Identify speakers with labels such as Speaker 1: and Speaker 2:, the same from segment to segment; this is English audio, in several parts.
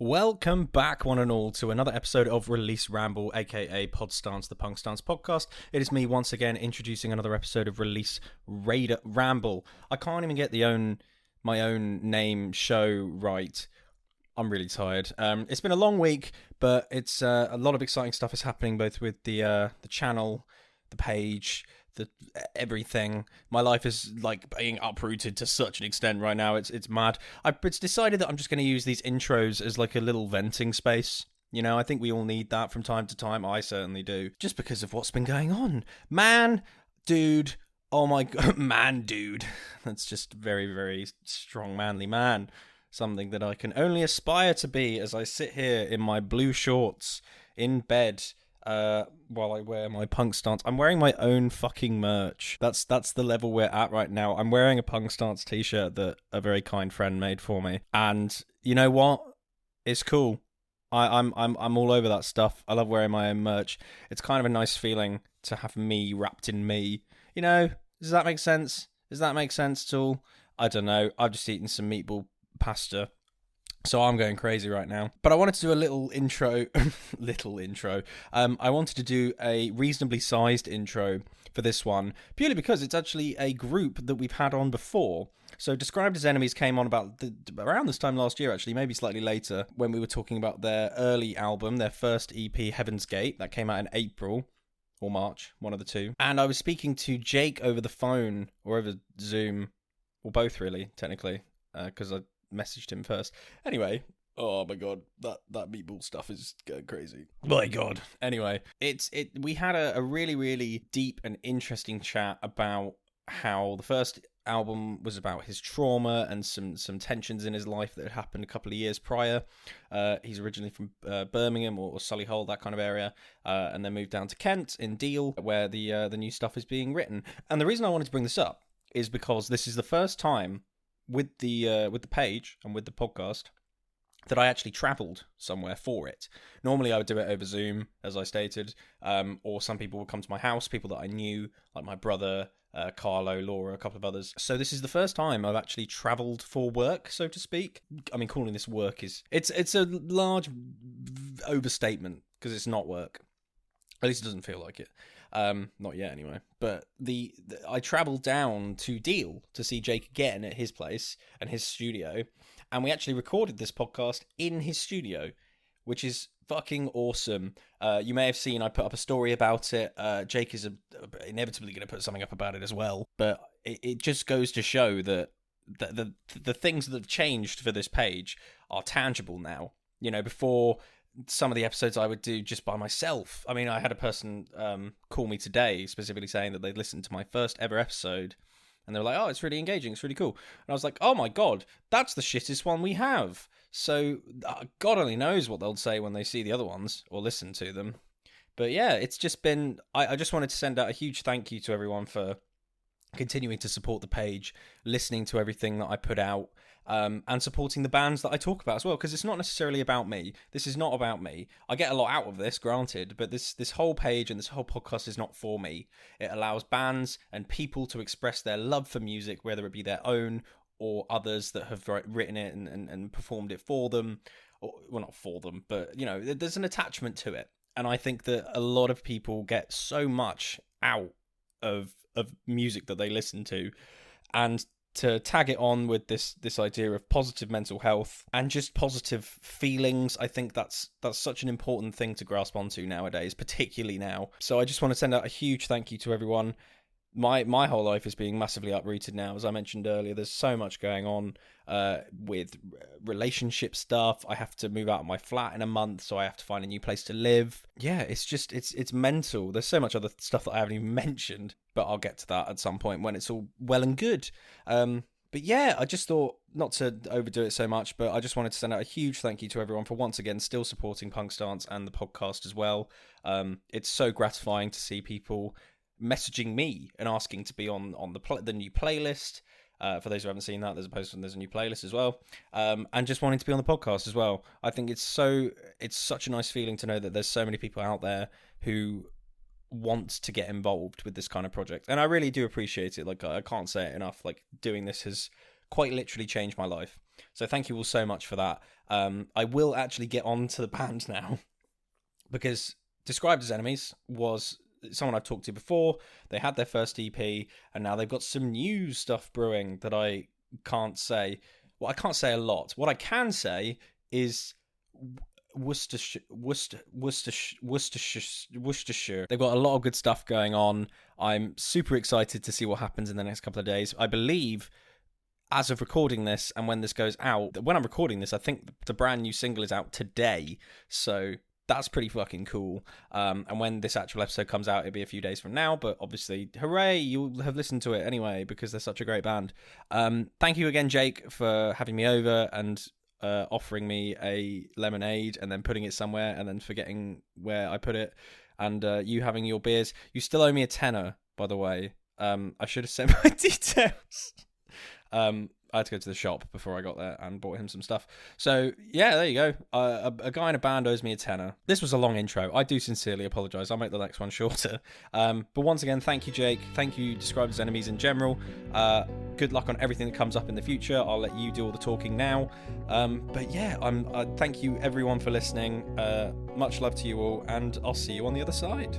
Speaker 1: Welcome back, one and all, to another episode of Release Ramble, aka Pod Stance, the Punk Stance podcast. It is me once again introducing another episode of Release Ramble. I can't even get my own name show right. I'm really tired. It's been a long week, but it's a lot of exciting stuff is happening both with the channel, the page, the everything. My life is like being uprooted to such an extent right now. It's mad. It's decided that I'm just going to use these intros as like a little venting space. You know, I think we all need that from time to time. I certainly do, just because of what's been going on. Man, dude. Oh my god, man, dude. That's just very, very strong, manly man. Something that I can only aspire to be as I sit here in my blue shorts in bed while I wear my punk stance. I'm wearing my own fucking merch. That's the level we're at right now. I'm wearing a punk stance t-shirt that a very kind friend made for me. And you know what? It's cool. I'm all over that stuff. I love wearing my own merch. It's kind of a nice feeling to have me wrapped in me. You know, does that make sense? Does that make sense at all? I don't know. I've just eaten some meatball pasta, so I'm going crazy right now. But I wanted to do a little intro. I wanted to do a reasonably sized intro for this one, purely because it's actually a group that we've had on before. So Described as Enemies came on around this time last year, actually, maybe slightly later, when we were talking about their early album, their first EP, Heaven's Gate, that came out in April or March, one of the two. And I was speaking to Jake over the phone, or over Zoom, or both really, technically, because I messaged him first. Anyway, oh my god, that meatball stuff is going crazy. My god. Anyway, we had a really, really deep and interesting chat about how the first album was about his trauma and some tensions in his life that had happened a couple of years prior. He's originally from Birmingham or Solihull, that kind of area, and then moved down to Kent in Deal, where the new stuff is being written. And the reason I wanted to bring this up is because this is the first time with the page and with the podcast that I actually travelled somewhere for it. Normally I would do it over Zoom, as I stated, or some people would come to my house, people that I knew, like my brother, Carlo, Laura, a couple of others. So this is the first time I've actually travelled for work, so to speak. I mean, calling this work it's a large overstatement, because it's not work. At least it doesn't feel like it. Not yet anyway. But I travelled down to Deal to see Jake again at his place and his studio, and we actually recorded this podcast in his studio, which is fucking awesome. You may have seen I put up a story about it. Jake is inevitably going to put something up about it as well, but it just goes to show that the things that have changed for this page are tangible now. You know, before, some of the episodes I would do just by myself. I mean, I had a person call me today specifically saying that they'd listened to my first ever episode, and they were like, oh, it's really engaging, it's really cool. And I was like, oh my god, that's the shittest one we have. So God only knows what they'll say when they see the other ones or listen to them. But yeah, it's just been, I just wanted to send out a huge thank you to everyone for continuing to support the page, listening to everything that I put out, and supporting the bands that I talk about as well, because it's not necessarily about me. This is not about me. I get a lot out of this, granted, but this whole page and this whole podcast is not for me. It allows bands and people to express their love for music, whether it be their own or others that have written it and performed it for them. Or, well, not for them, but, you know, there's an attachment to it. And I think that a lot of people get so much out of music that they listen to, and to tag it on with this idea of positive mental health and just positive feelings, I think that's such an important thing to grasp onto nowadays, particularly now. So I just want to send out a huge thank you to everyone. My whole life is being massively uprooted now, as I mentioned earlier. There's so much going on with relationship stuff. I have to move out of my flat in a month, so I have to find a new place to live. Yeah, it's just it's mental. There's so much other stuff that I haven't even mentioned, but I'll get to that at some point when it's all well and good. But yeah, I just thought, not to overdo it so much, but I just wanted to send out a huge thank you to everyone for once again still supporting Punk Stance and the podcast as well. It's so gratifying to see people messaging me and asking to be on the new playlist. For those who haven't seen that, there's a new playlist as well, and just wanting to be on the podcast as well. I think it's such a nice feeling to know that there's so many people out there who want to get involved with this kind of project, and I really do appreciate it. Like, I can't say it enough. Like, doing this has quite literally changed my life. So thank you all so much for that. I will actually get on to the band now because Described as Enemies was someone I've talked to before. They had their first EP and now they've got some new stuff brewing that I can't say. Well, I can't say a lot. What I can say is Worcestershire. They've got a lot of good stuff going on. I'm super excited to see what happens in the next couple of days. I believe, as of recording this, and when this goes out, when I'm recording this, I think the brand new single is out today. So that's pretty fucking cool. And when this actual episode comes out, it'll be a few days from now. But obviously, hooray, you'll have listened to it anyway because they're such a great band. Thank you again, Jake, for having me over and offering me a lemonade and then putting it somewhere and then forgetting where I put it, and you having your beers. You still owe me a tenner, by the way. I should have sent my details. I had to go to the shop before I got there and bought him some stuff. So yeah, there you go. A guy in a band owes me a tenner. This was a long intro. I do sincerely apologise. I'll make the next one shorter. But once again, thank you, Jake. Thank you, Described as Enemies in general. Good luck on everything that comes up in the future. I'll let you do all the talking now. But yeah, thank you everyone for listening. Much love to you all, and I'll see you on the other side.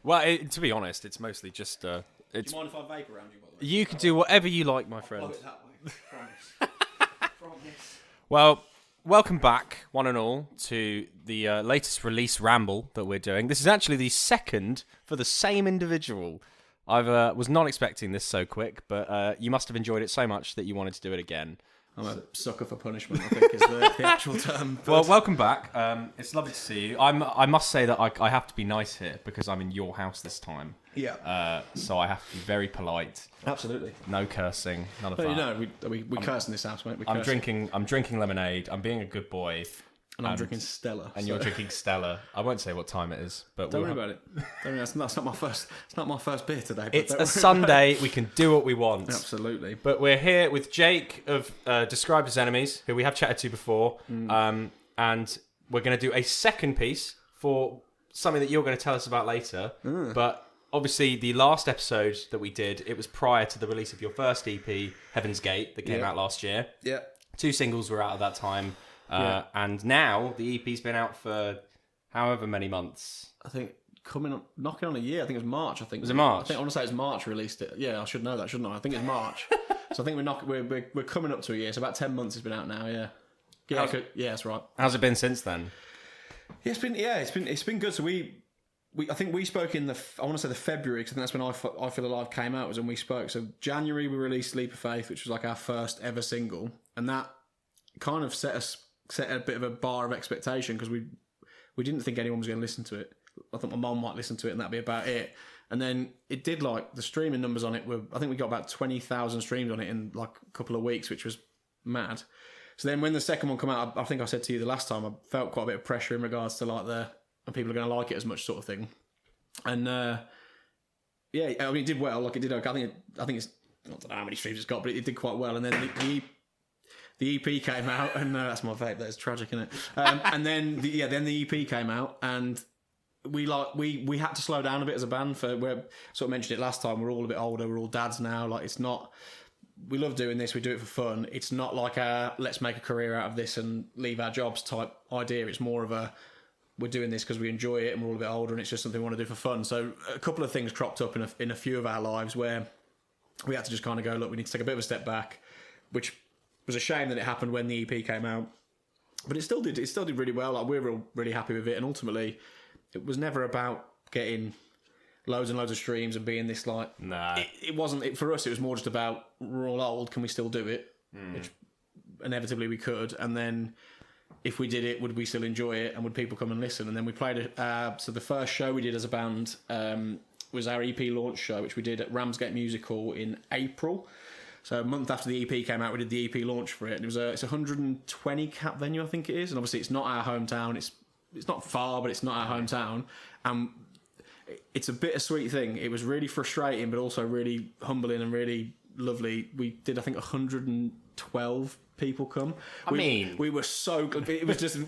Speaker 1: Well, to be honest, it's mostly just... Do you
Speaker 2: mind if I vape around you, by the way?
Speaker 1: You can do whatever you like, my friend.
Speaker 2: I'll put it that way. Promise. Promise.
Speaker 1: Well, welcome back, one and all, to the latest Release Ramble that we're doing. This is actually the second for the same individual. I was not expecting this so quick, but you must have enjoyed it so much that you wanted to do it again.
Speaker 2: I'm a sucker for punishment, I think, is the actual term. But...
Speaker 1: Well, welcome back. It's lovely to see you. I must say that I have to be nice here because I'm in your house this time.
Speaker 2: Yeah.
Speaker 1: So I have to be very polite.
Speaker 2: Absolutely.
Speaker 1: No cursing. None of that.
Speaker 2: You know, we curse in this house, mate.
Speaker 1: I'm drinking lemonade. I'm being a good boy.
Speaker 2: And I'm drinking Stella.
Speaker 1: And you're drinking Stella. I won't say what time it is, but
Speaker 2: don't worry about it. Don't worry, that's not my first. It's not my first beer today. But
Speaker 1: it's a Sunday. We can do what we want.
Speaker 2: Absolutely.
Speaker 1: But we're here with Jake of Described as Enemies, who we have chatted to before, and we're going to do a second piece for something that you're going to tell us about later. But obviously, the last episode that we did, it was prior to the release of your first EP, Heaven's Gate, that came out last year.
Speaker 2: Yeah.
Speaker 1: 2 singles were out at that time. And now the EP's been out for however many months.
Speaker 2: I think knocking on a year. I think it was March.
Speaker 1: Was it March?
Speaker 2: I want to say it's March released it. Yeah, I should know that, shouldn't I? I think it's March. So I think we're coming up to a year. So about 10 months it's been out now. Yeah. Yeah, that's right.
Speaker 1: How's it been since then?
Speaker 2: Yeah, it's been good. So I think we spoke in I want to say the February, because I think that's when I Feel Alive came out, was when we spoke. So January we released Leap of Faith, which was like our first ever single, and that kind of set a bit of a bar of expectation because we didn't think anyone was going to listen to it. I thought my mum might listen to it and that'd be about it. And then it did, like, the streaming numbers on it were, I think we got about 20,000 streams on it in like a couple of weeks, which was mad. So then when the second one came out, I think I said to you the last time, I felt quite a bit of pressure in regards to like and people are going to like it as much sort of thing. And yeah, I mean, it did well. Like, it did okay. I think it's, I don't know how many streams it's got, but it did quite well. And then the EP came out, and that's my vape. That's tragic, isn't it? And then the EP came out, and we had to slow down a bit as a band. We sort of mentioned it last time. We're all a bit older. We're all dads now. Like, it's not. We love doing this. We do it for fun. It's not like a let's make a career out of this and leave our jobs type idea. It's more of a we're doing this because we enjoy it and we're all a bit older and it's just something we want to do for fun. So a couple of things cropped up in a few of our lives where we had to just kind of go, look, we need to take a bit of a step back, which was a shame that it happened when the EP came out, but it still did really well. Like, we're all really happy with it, and ultimately it was never about getting loads and loads of streams and being this like it wasn't for us. It was more just about, we're all old, can we still do it? Which inevitably we could, and then if we did it, would we still enjoy it, and would people come and listen? And then we played it. So the first show we did as a band was our EP launch show, which we did at Ramsgate Music Hall in April. So a month after the EP came out, we did the EP launch for it. And it's a 120 cap venue, I think it is. And obviously it's not our hometown. It's not far, but it's not our hometown. And it's a bittersweet thing. It was really frustrating, but also really humbling and really lovely. We did, I think, 112 people come. We were so good. It was just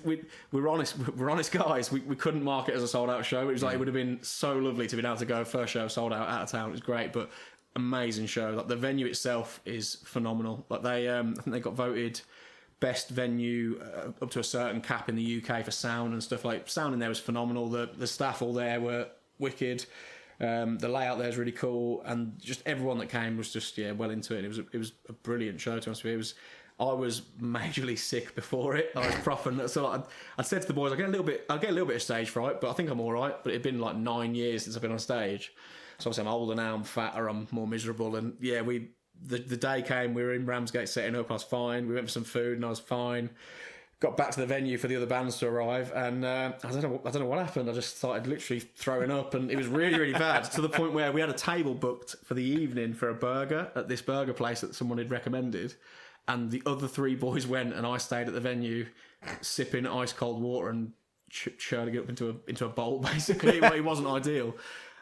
Speaker 2: we're honest guys. We couldn't mark it as a sold out show. It was like, it would have been so lovely to be able to go first show sold out of town. It was great, but amazing show. Like the venue itself is phenomenal. Like they, I think they got voted best venue up to a certain cap in the UK for sound and stuff. Like sound in there was phenomenal. The staff all there were wicked. The layout there is really cool, and just everyone that came was just well into it. It was a brilliant show. To be honest with you, I was majorly sick before it. I was proper. So I said to the boys, I get a little bit of stage fright, but I think I'm all right. But it'd been like 9 years since I've been on stage, so obviously I'm older now. I'm fatter. I'm more miserable. And the day came. We were in Ramsgate setting up. I was fine. We went for some food, and I was fine. Got back to the venue for the other bands to arrive, and I don't know what happened. I just started literally throwing up, and it was really, really bad, to the point where we had a table booked for the evening for a burger at this burger place that someone had recommended, and the other 3 boys went, and I stayed at the venue sipping ice cold water and churning it up into a bowl. Basically, it wasn't ideal.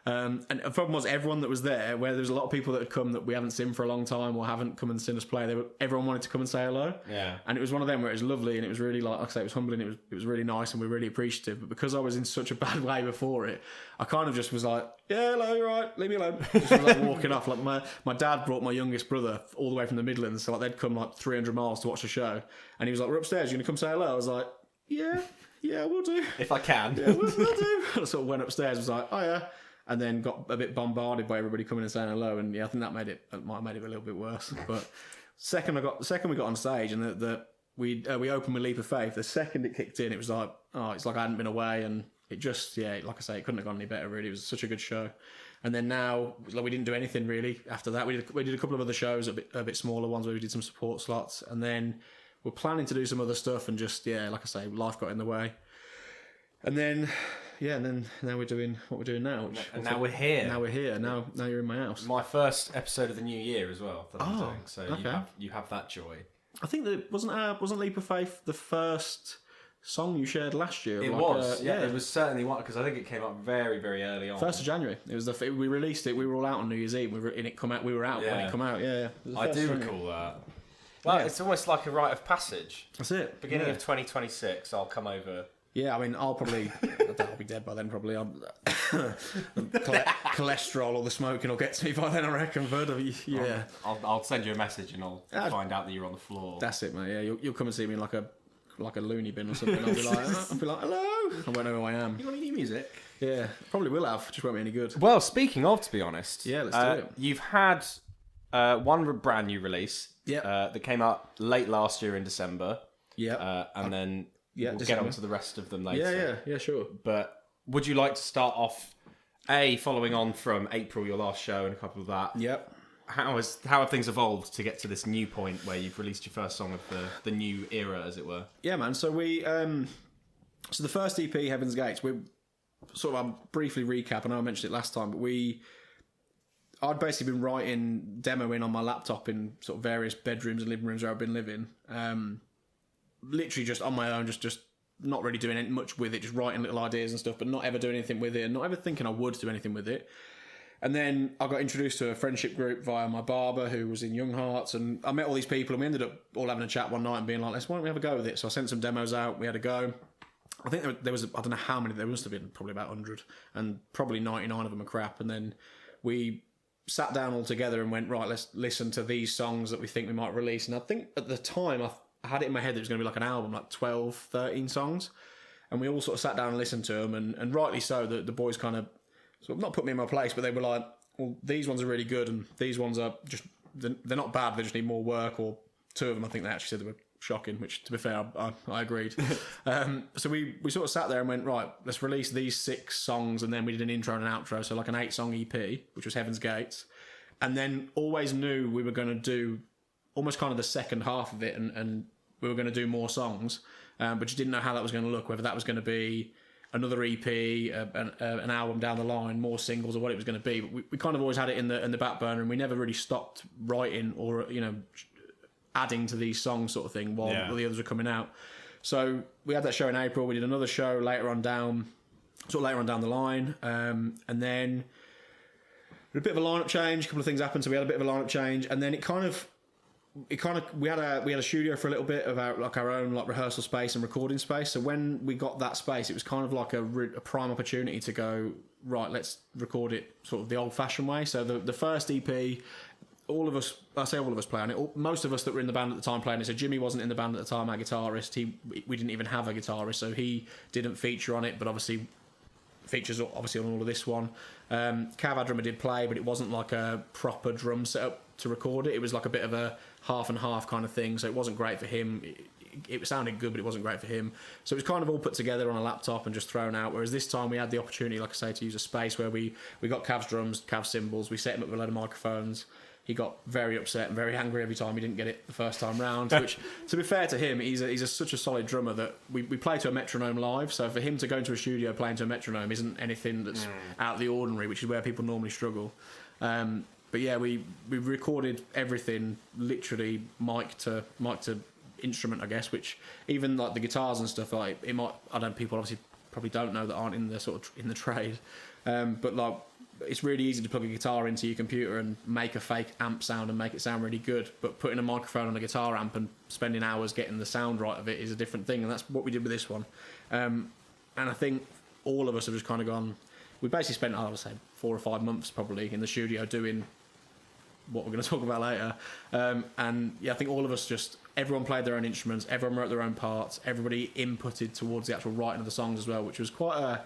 Speaker 2: And the problem was everyone that was there, where there was a lot of people that had come that we haven't seen for a long time or haven't come and seen us play. Everyone wanted to come and say hello.
Speaker 1: Yeah.
Speaker 2: And it was one of them where it was lovely, and it was really, like I say, it was humbling. It was really nice, and we were really appreciative. But because I was in such a bad way before it, I kind of just was like, yeah, hello, you're right, leave me alone. Just was like walking off. Like my dad brought my youngest brother all the way from the Midlands, so like they'd come like 300 miles to watch the show, and he was like, we're upstairs, you gonna come say hello? I was like, yeah, we'll do.
Speaker 1: If I can.
Speaker 2: Yeah, we'll do. I sort of went upstairs, was like, oh yeah. And then got a bit bombarded by everybody coming and saying hello, and I think that might have made it a little bit worse. But second we got on stage, and we opened with Leap of Faith. The second it kicked in, it was like, it's like I hadn't been away, and it just like I say, it couldn't have gone any better. Really, it was such a good show. And then now, like, we didn't do anything really after that. We did a couple of other shows, a bit smaller ones where we did some support slots, and then we're planning to do some other stuff, and just like I say, life got in the way, and then. Yeah, and then now we're doing what we're doing now.
Speaker 1: And now we're here.
Speaker 2: Now we're here. Now you're in my house.
Speaker 1: My first episode of the new year as well that I'm doing. So
Speaker 2: okay.
Speaker 1: you have that joy.
Speaker 2: I think that wasn't Leap of Faith the first song you shared last year?
Speaker 1: It was. Yeah, it was certainly one, because I think it came up very, very early on.
Speaker 2: 1st of January. It was we released it. We were all out on New Year's Eve. We were when it came out. Yeah.
Speaker 1: I do recall that. Well, it's almost like a rite of passage.
Speaker 2: That's it.
Speaker 1: Beginning of 2026, I'll come over.
Speaker 2: Yeah, I mean, I'll be dead by then, probably. Cholesterol or the smoking will get to me by then, I reckon. But yeah.
Speaker 1: I'll send you a message and I'll find out that you're on the floor.
Speaker 2: That's it, mate. Yeah, you'll come and see me in like a loony bin or something. I'll be like, hello. I won't know who I am.
Speaker 1: You got any new music?
Speaker 2: Yeah, probably will have. Just won't be any good.
Speaker 1: Well, speaking of, to be honest.
Speaker 2: Yeah, let's do it.
Speaker 1: You've had one brand new release.
Speaker 2: Yeah.
Speaker 1: That came out late last year in December.
Speaker 2: Yeah.
Speaker 1: And then...
Speaker 2: Yeah,
Speaker 1: we'll get on to the rest of them later.
Speaker 2: Yeah, sure.
Speaker 1: But would you like to start off, following on from April, your last show, and a couple of that?
Speaker 2: Yep.
Speaker 1: How have things evolved to get to this new point where you've released your first song of the new era, as it were?
Speaker 2: Yeah, man. So the first EP, Heaven's Gates, I'll briefly recap. I know I mentioned it last time, but I'd basically been writing, demoing on my laptop in sort of various bedrooms and living rooms where I've been living. Literally just on my own, just not really doing much with it, just writing little ideas and stuff, but not ever doing anything with it, and not ever thinking I would do anything with it. And then I got introduced to a friendship group via my barber, who was in Young Hearts, and I met all these people, and we ended up all having a chat one night and being like, why don't we have a go with it? So I sent some demos out, we had a go. I think there was, I don't know how many, there must have been probably about 100, and probably 99 of them are crap. And then we sat down all together and went, right, let's listen to these songs that we think we might release. And I think at the time, I had it in my head that it was going to be like an album, like 12, 13 songs. And we all sort of sat down and listened to them. And rightly so, the boys kind of, sort of not put me in my place, but they were like, well, these ones are really good, and these ones are just, they're not bad, they just need more work. Or 2 of them, I think they actually said they were shocking, which, to be fair, I agreed. So we sort of sat there and went, right, let's release these 6 songs. And then we did an intro and an outro, so like an 8-song EP, which was Heaven's Gates. And then always knew we were going to do almost kind of the second half of it, and we were going to do more songs, but you didn't know how that was going to look, whether that was going to be another EP, an album down the line, more singles, or what it was going to be. But we kind of always had it in the back burner, and we never really stopped writing or adding to these songs, sort of thing, while the others were coming out. So we had that show in April. We did another show later on down the line, and then a bit of a lineup change. A couple of things happened, so we had a bit of a lineup change, and then we had a studio for a little bit of our own like rehearsal space and recording space. So when we got that space, it was kind of like a prime opportunity to go, right, let's record it sort of the old-fashioned way. So the first EP, all of us, I say all of us play on it. Most of us that were in the band at the time playing it. So Jimmy wasn't in the band at the time, our guitarist. We didn't even have a guitarist, so he didn't feature on it. But obviously, features obviously on all of this one. Cav, our drummer, did play, but it wasn't like a proper drum setup to record it. It was like a bit of a half and half kind of thing. So it wasn't great for him. It sounded good, but it wasn't great for him. So it was kind of all put together on a laptop and just thrown out. Whereas this time we had the opportunity, like I say, to use a space where we got Cav's drums, Cav's cymbals. We set him up with a load of microphones. He got very upset and very angry every time he didn't get it the first time round, which, to be fair to him, he's such a solid drummer that we play to a metronome live, so for him to go into a studio playing to a metronome isn't anything that's out of the ordinary, which is where people normally struggle. But yeah, we recorded everything literally mic to instrument, I guess, which even like the guitars and stuff, like people obviously probably don't know that aren't in the trade, but like, it's really easy to plug a guitar into your computer and make a fake amp sound and make it sound really good, but putting a microphone on a guitar amp and spending hours getting the sound right of it is a different thing, and that's what we did with this one. And I think all of us have just kind of gone, we basically spent, I would say, 4 or 5 months probably in the studio doing what we're going to talk about later. And yeah, I think all of us everyone played their own instruments, everyone wrote their own parts, everybody inputted towards the actual writing of the songs as well, which was quite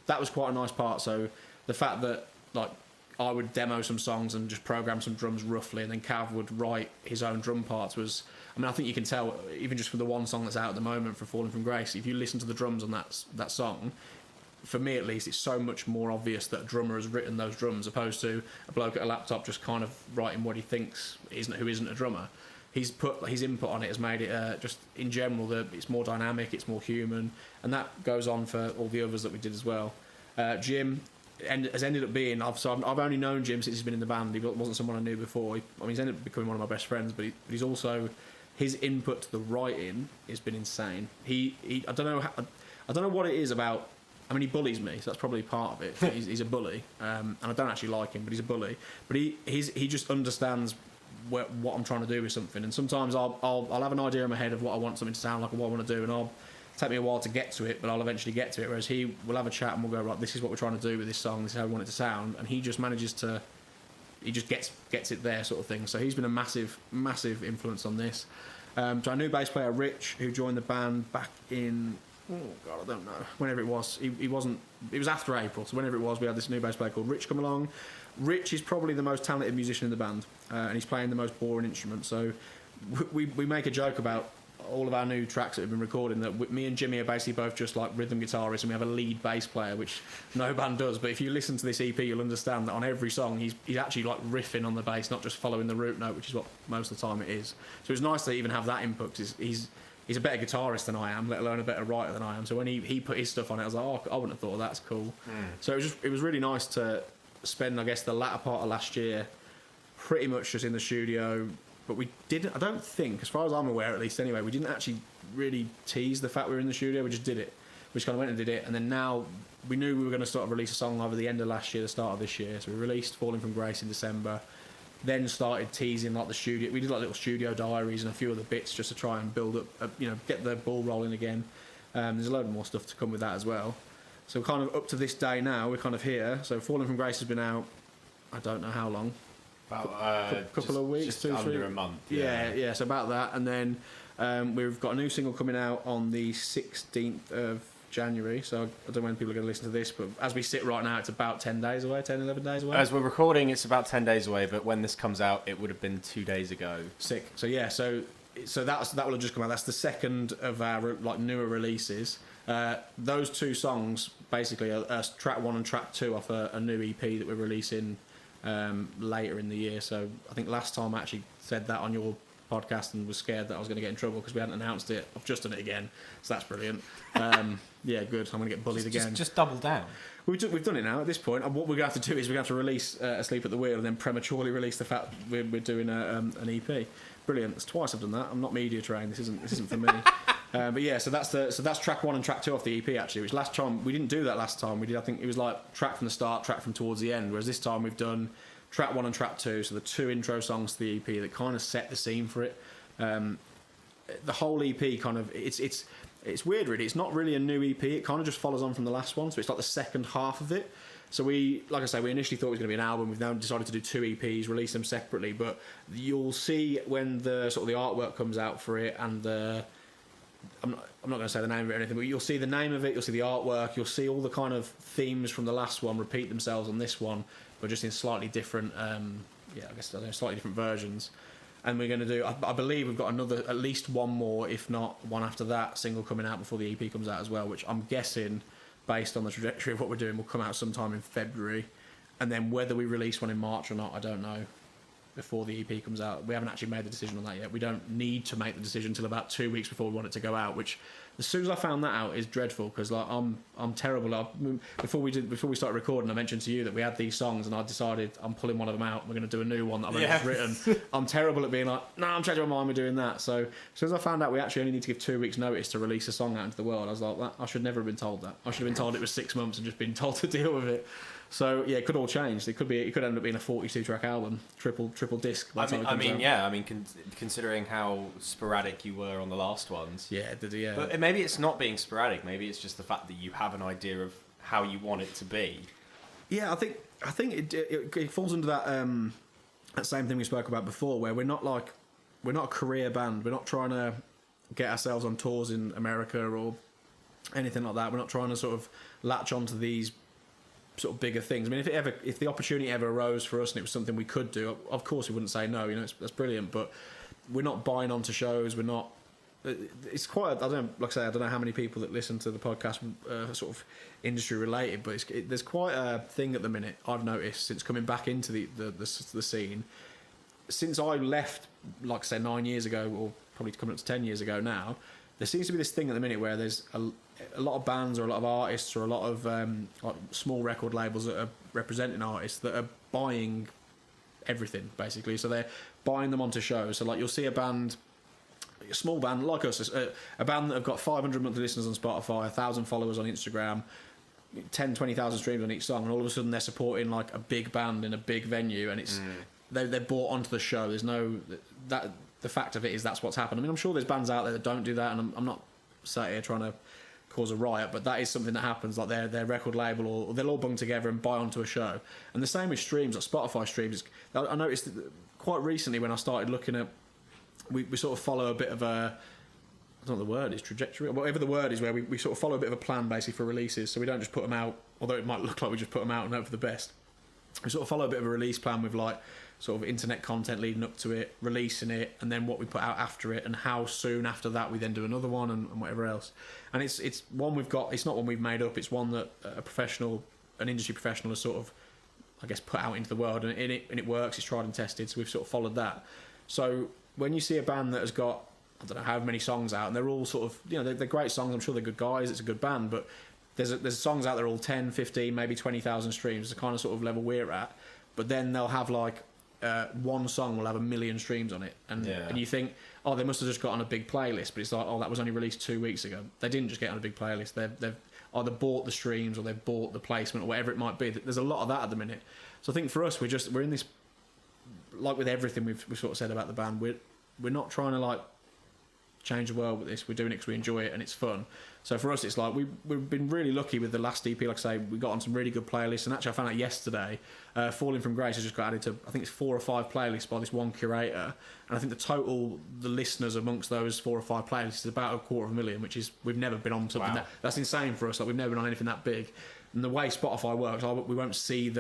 Speaker 2: a nice part. So the fact that, like, I would demo some songs and just program some drums roughly, and then Cav would write his own drum parts was, I mean, I think you can tell, even just from the one song that's out at the moment for Falling From Grace, if you listen to the drums on that song, for me at least, it's so much more obvious that a drummer has written those drums opposed to a bloke at a laptop just kind of writing what he thinks who isn't a drummer. He's put his input on it, has made it just in general that it's more dynamic, it's more human, and that goes on for all the others that we did as well. Jim has ended up being, I've only known Jim since he's been in the band. He wasn't someone I knew before. He's ended up becoming one of my best friends, but he's also, his input to the writing has been insane. I don't know what it is about. I mean, he bullies me, so that's probably part of it. He's a bully, and I don't actually like him, but he's a bully. But he just understands what I'm trying to do with something, and sometimes I'll have an idea in my head of what I want something to sound like and what I want to do, and I'll take me a while to get to it, but I'll eventually get to it. Whereas he will have a chat and we'll go, right, this is what we're trying to do with this song, this is how we want it to sound, and he just manages to, he just gets it there, sort of thing. So he's been a massive influence on this. So our new bass player Rich, who joined the band back in, oh god, I don't know, whenever it was. It was after April, so whenever it was, we had this new bass player called Rich come along. Rich is probably the most talented musician in the band, and he's playing the most boring instrument. So we make a joke about all of our new tracks that we've been recording, that me and Jimmy are basically both just like rhythm guitarists, and we have a lead bass player, which no band does. But if you listen to this EP, you'll understand that on every song he's actually like riffing on the bass, not just following the root note, which is what most of the time it is. So it's nice to even have that input, because he's a better guitarist than I am, let alone a better writer than I am. So when he put his stuff on it, I was like, oh, I wouldn't have thought of that. That's cool. So it was really nice to spend, I guess, the latter part of last year pretty much just in the studio. But we didn't, I don't think, as far as I'm aware at least anyway, we didn't actually really tease the fact we were in the studio. We just did it. We just kind of went and did it. And then now we knew we were going to sort of release a song over the end of last year, the start of this year. So we released Falling From Grace in December. Then started teasing like the studio. We did like little studio diaries and a few other bits just to try and build up, get the ball rolling again. There's a load more stuff to come with that as well. So kind of up to this day now, we're kind of here. So Falling From Grace has been out, I don't know how long.
Speaker 3: About
Speaker 2: a couple of weeks,
Speaker 3: just
Speaker 2: 2
Speaker 3: under
Speaker 2: 3
Speaker 3: a month.
Speaker 2: Yeah, so about that. And then we've got a new single coming out on the 16th of January. So I don't know when people are going to listen to this, but as we sit right now, it's about 10 days away, 10, 11 days away.
Speaker 3: As we're recording, it's about 10 days away, but when this comes out, it would have been 2 days ago.
Speaker 2: Sick. So yeah, so that will have just come out. That's the second of our like newer releases. Those two songs basically are track 1 and track 2 off a new EP that we're releasing later in the year. So I think last time I actually said that on your podcast and was scared that I was going to get in trouble because we hadn't announced it. I've just done it again, so that's brilliant. Yeah, good. I'm going to get bullied again.
Speaker 3: Just double down.
Speaker 2: We've done it now at this point. And what we're going to have to do is we're going to have to release Asleep at the Wheel and then prematurely release the fact we're doing an EP. Brilliant. It's twice I've done that. I'm not media trained. This isn't for me. But yeah, so that's track 1 and track 2 off the EP actually. Which last time we didn't do that. Last time we did. I think it was like track from the start, track from towards the end. Whereas this time we've done track 1 and track 2. So the 2 intro songs to the EP that kind of set the scene for it. The whole EP kind of it's weird really. It's not really a new EP. It kind of just follows on from the last one. So it's like the second half of it. So we, like I say, we initially thought it was going to be an album. We've now decided to do 2 EPs, release them separately. But you'll see when the sort of the artwork comes out for it, and I'm not going to say the name of it or anything, but you'll see the name of it, you'll see the artwork, you'll see all the kind of themes from the last one repeat themselves on this one, but just in slightly different, slightly different versions. And we're going to do, I believe we've got another, at least one more, if not one after that, single coming out before the EP comes out as well, which I'm guessing, based on the trajectory of what we're doing, will come out sometime in February. And then whether we release one in March or not, I don't know, before the EP comes out. We haven't actually made the decision on that yet. We don't need to make the decision until about 2 weeks before we want it to go out, which as soon as I found that out is dreadful, because like I'm terrible. Before we started recording, I mentioned to you that we had these songs and I decided I'm pulling one of them out. We're going to do a new one that I've only just written. I'm terrible at being like, no, I'm changing my mind, we're doing that. So as soon as I found out we actually only need to give 2 weeks notice to release a song out into the world, I was like, I should never have been told that. I should have been told it was 6 months and just been told to deal with it. So yeah, it could all change. It could end up being a 42-track album, triple disc.
Speaker 3: Considering how sporadic you were on the last ones.
Speaker 2: Yeah, yeah.
Speaker 3: But maybe it's not being sporadic. Maybe it's just the fact that you have an idea of how you want it to be.
Speaker 2: Yeah, I think it falls under that same thing we spoke about before, where we're not a career band. We're not trying to get ourselves on tours in America or anything like that. We're not trying to sort of latch onto these sort of bigger things. I mean, if the opportunity ever arose for us and it was something we could do, of course we wouldn't say no. You know, that's brilliant. But we're not buying onto shows. We're not. It's quite. I don't know how many people that listen to the podcast sort of industry related, but there's quite a thing at the minute I've noticed since coming back into the scene. Since I left, like I say, 9 years ago, or probably coming up to 10 years ago now, there seems to be this thing at the minute where there's a lot of bands or a lot of artists or a lot of like small record labels that are representing artists that are buying everything, basically. So they're buying them onto shows. So like you'll see a small band like us, a band that have got 500 monthly listeners on Spotify, 1,000 followers on Instagram, 20,000 streams on each song, and all of a sudden they're supporting like a big band in a big venue, and it's they're bought onto the show. There's no that. The fact of it is that's what's happened. I mean, I'm sure there's bands out there that don't do that, and I'm not sat here trying to cause a riot, but that is something that happens. Like their record label, or they'll all bung together and buy onto a show. And the same with streams, like Spotify streams. I noticed that quite recently when I started looking at, we sort of follow a bit of a, I don't know what the word is, trajectory, or whatever the word is, where we sort of follow a bit of a plan basically for releases. So we don't just put them out, although it might look like we just put them out and hope for the best. We sort of follow a bit of a release plan with like sort of internet content leading up to it, releasing it, and then what we put out after it, and how soon after that we then do another one, and whatever else. And it's one we've got. It's not one we've made up. It's one that an industry professional has sort of, I guess, put out into the world, and it works. It's tried and tested. So we've sort of followed that. So when you see a band that has got, I don't know how many songs out, and they're all sort of, you know, they're great songs. I'm sure they're good guys. It's a good band, but there's songs out there all 10, 15, maybe 20,000 streams. It's the kind of sort of level we're at. But then they'll have like one song will have 1 million streams on it, and you think, oh, they must have just got on a big playlist, but it's like, oh, that was only released 2 weeks ago. They didn't just get on a big playlist. They've either bought the streams or they've bought the placement or whatever it might be. There's a lot of that at the minute. So I think for us, we're in this, like with everything we've sort of said about the band, we're not trying to like change the world with this. We're doing it because we enjoy it and it's fun. So for us, it's like we've been really lucky with the last EP. Like I say, we got on some really good playlists, and actually I found out yesterday, Falling From Grace has just got added to, I think it's 4 or 5 playlists by this one curator, and I think the listeners amongst those 4 or 5 playlists is about 250,000, which is, we've never been on something that's insane for us. Like we've never been on anything that big, and the way Spotify works, we won't see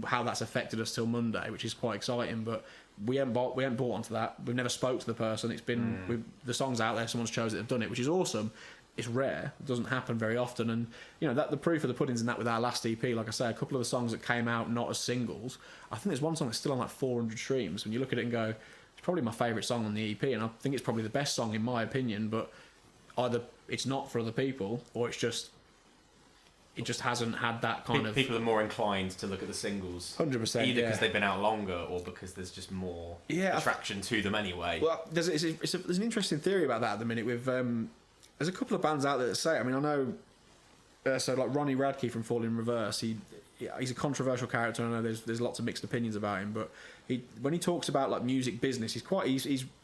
Speaker 2: how that's affected us till Monday, which is quite exciting. But we haven't bought onto that. We've never spoke to the person. It's been the song's out there. Someone's chosen it, have done it, which is awesome. It's rare. It doesn't happen very often. And you know that the proof of the pudding's in that with our last EP. Like I say, a couple of the songs that came out not as singles. I think there's one song that's still on like 400 streams. When you look at it and go, it's probably my favourite song on the EP, and I think it's probably the best song in my opinion. But either it's not for other people, or it just hasn't had that kind of...
Speaker 3: People are more inclined to look at the singles.
Speaker 2: 100%,
Speaker 3: either because they've been out longer or because there's just more attraction to them anyway.
Speaker 2: Well, there's an interesting theory about that at the minute with... there's a couple of bands out there that say... I mean, I know... so, like, Ronnie Radke from Fall in Reverse, he's a controversial character. I know there's lots of mixed opinions about him, but when he talks about, like, music business, he's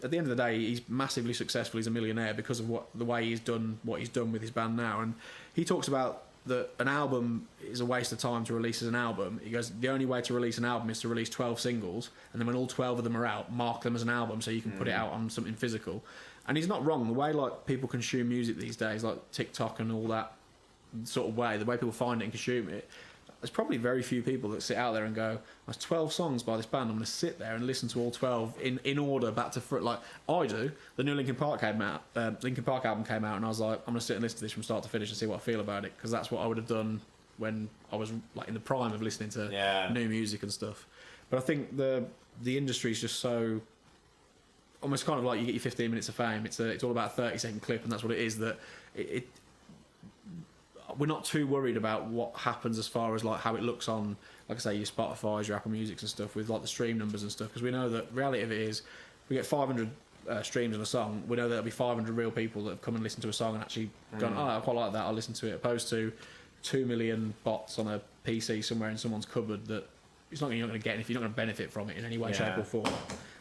Speaker 2: at the end of the day, he's massively successful. He's a millionaire because of the way he's done what he's done with his band now. And he talks about that an album is a waste of time to release as an album. He goes, the only way to release an album is to release 12 singles, and then when all 12 of them are out, mark them as an album so you can put it out on something physical. And he's not wrong. The way like people consume music these days, like TikTok and all that sort of way, the way people find it and consume it, there's probably very few people that sit out there and go, there's 12 songs by this band, I'm going to sit there and listen to all 12 in order back to front. Like I do. The new Linkin Park album came out, and I was like, I'm going to sit and listen to this from start to finish and see what I feel about it, because that's what I would have done when I was like in the prime of listening to new music and stuff. But I think the industry's just so almost kind of like you get your 15 minutes of fame. It's all about a 30-second clip, and that's what it is. That we're not too worried about what happens as far as like how it looks on, like I say, your Spotify's, your Apple Musics and stuff, with like the stream numbers and stuff, because we know that reality of it is, we get 500 streams on a song, we know there'll be 500 real people that have come and listened to a song and actually gone, I quite like that, I'll listen to it, opposed to 2 million bots on a PC somewhere in someone's cupboard that it's not you're not going to get, if you're not going to benefit from it in any way, shape or form.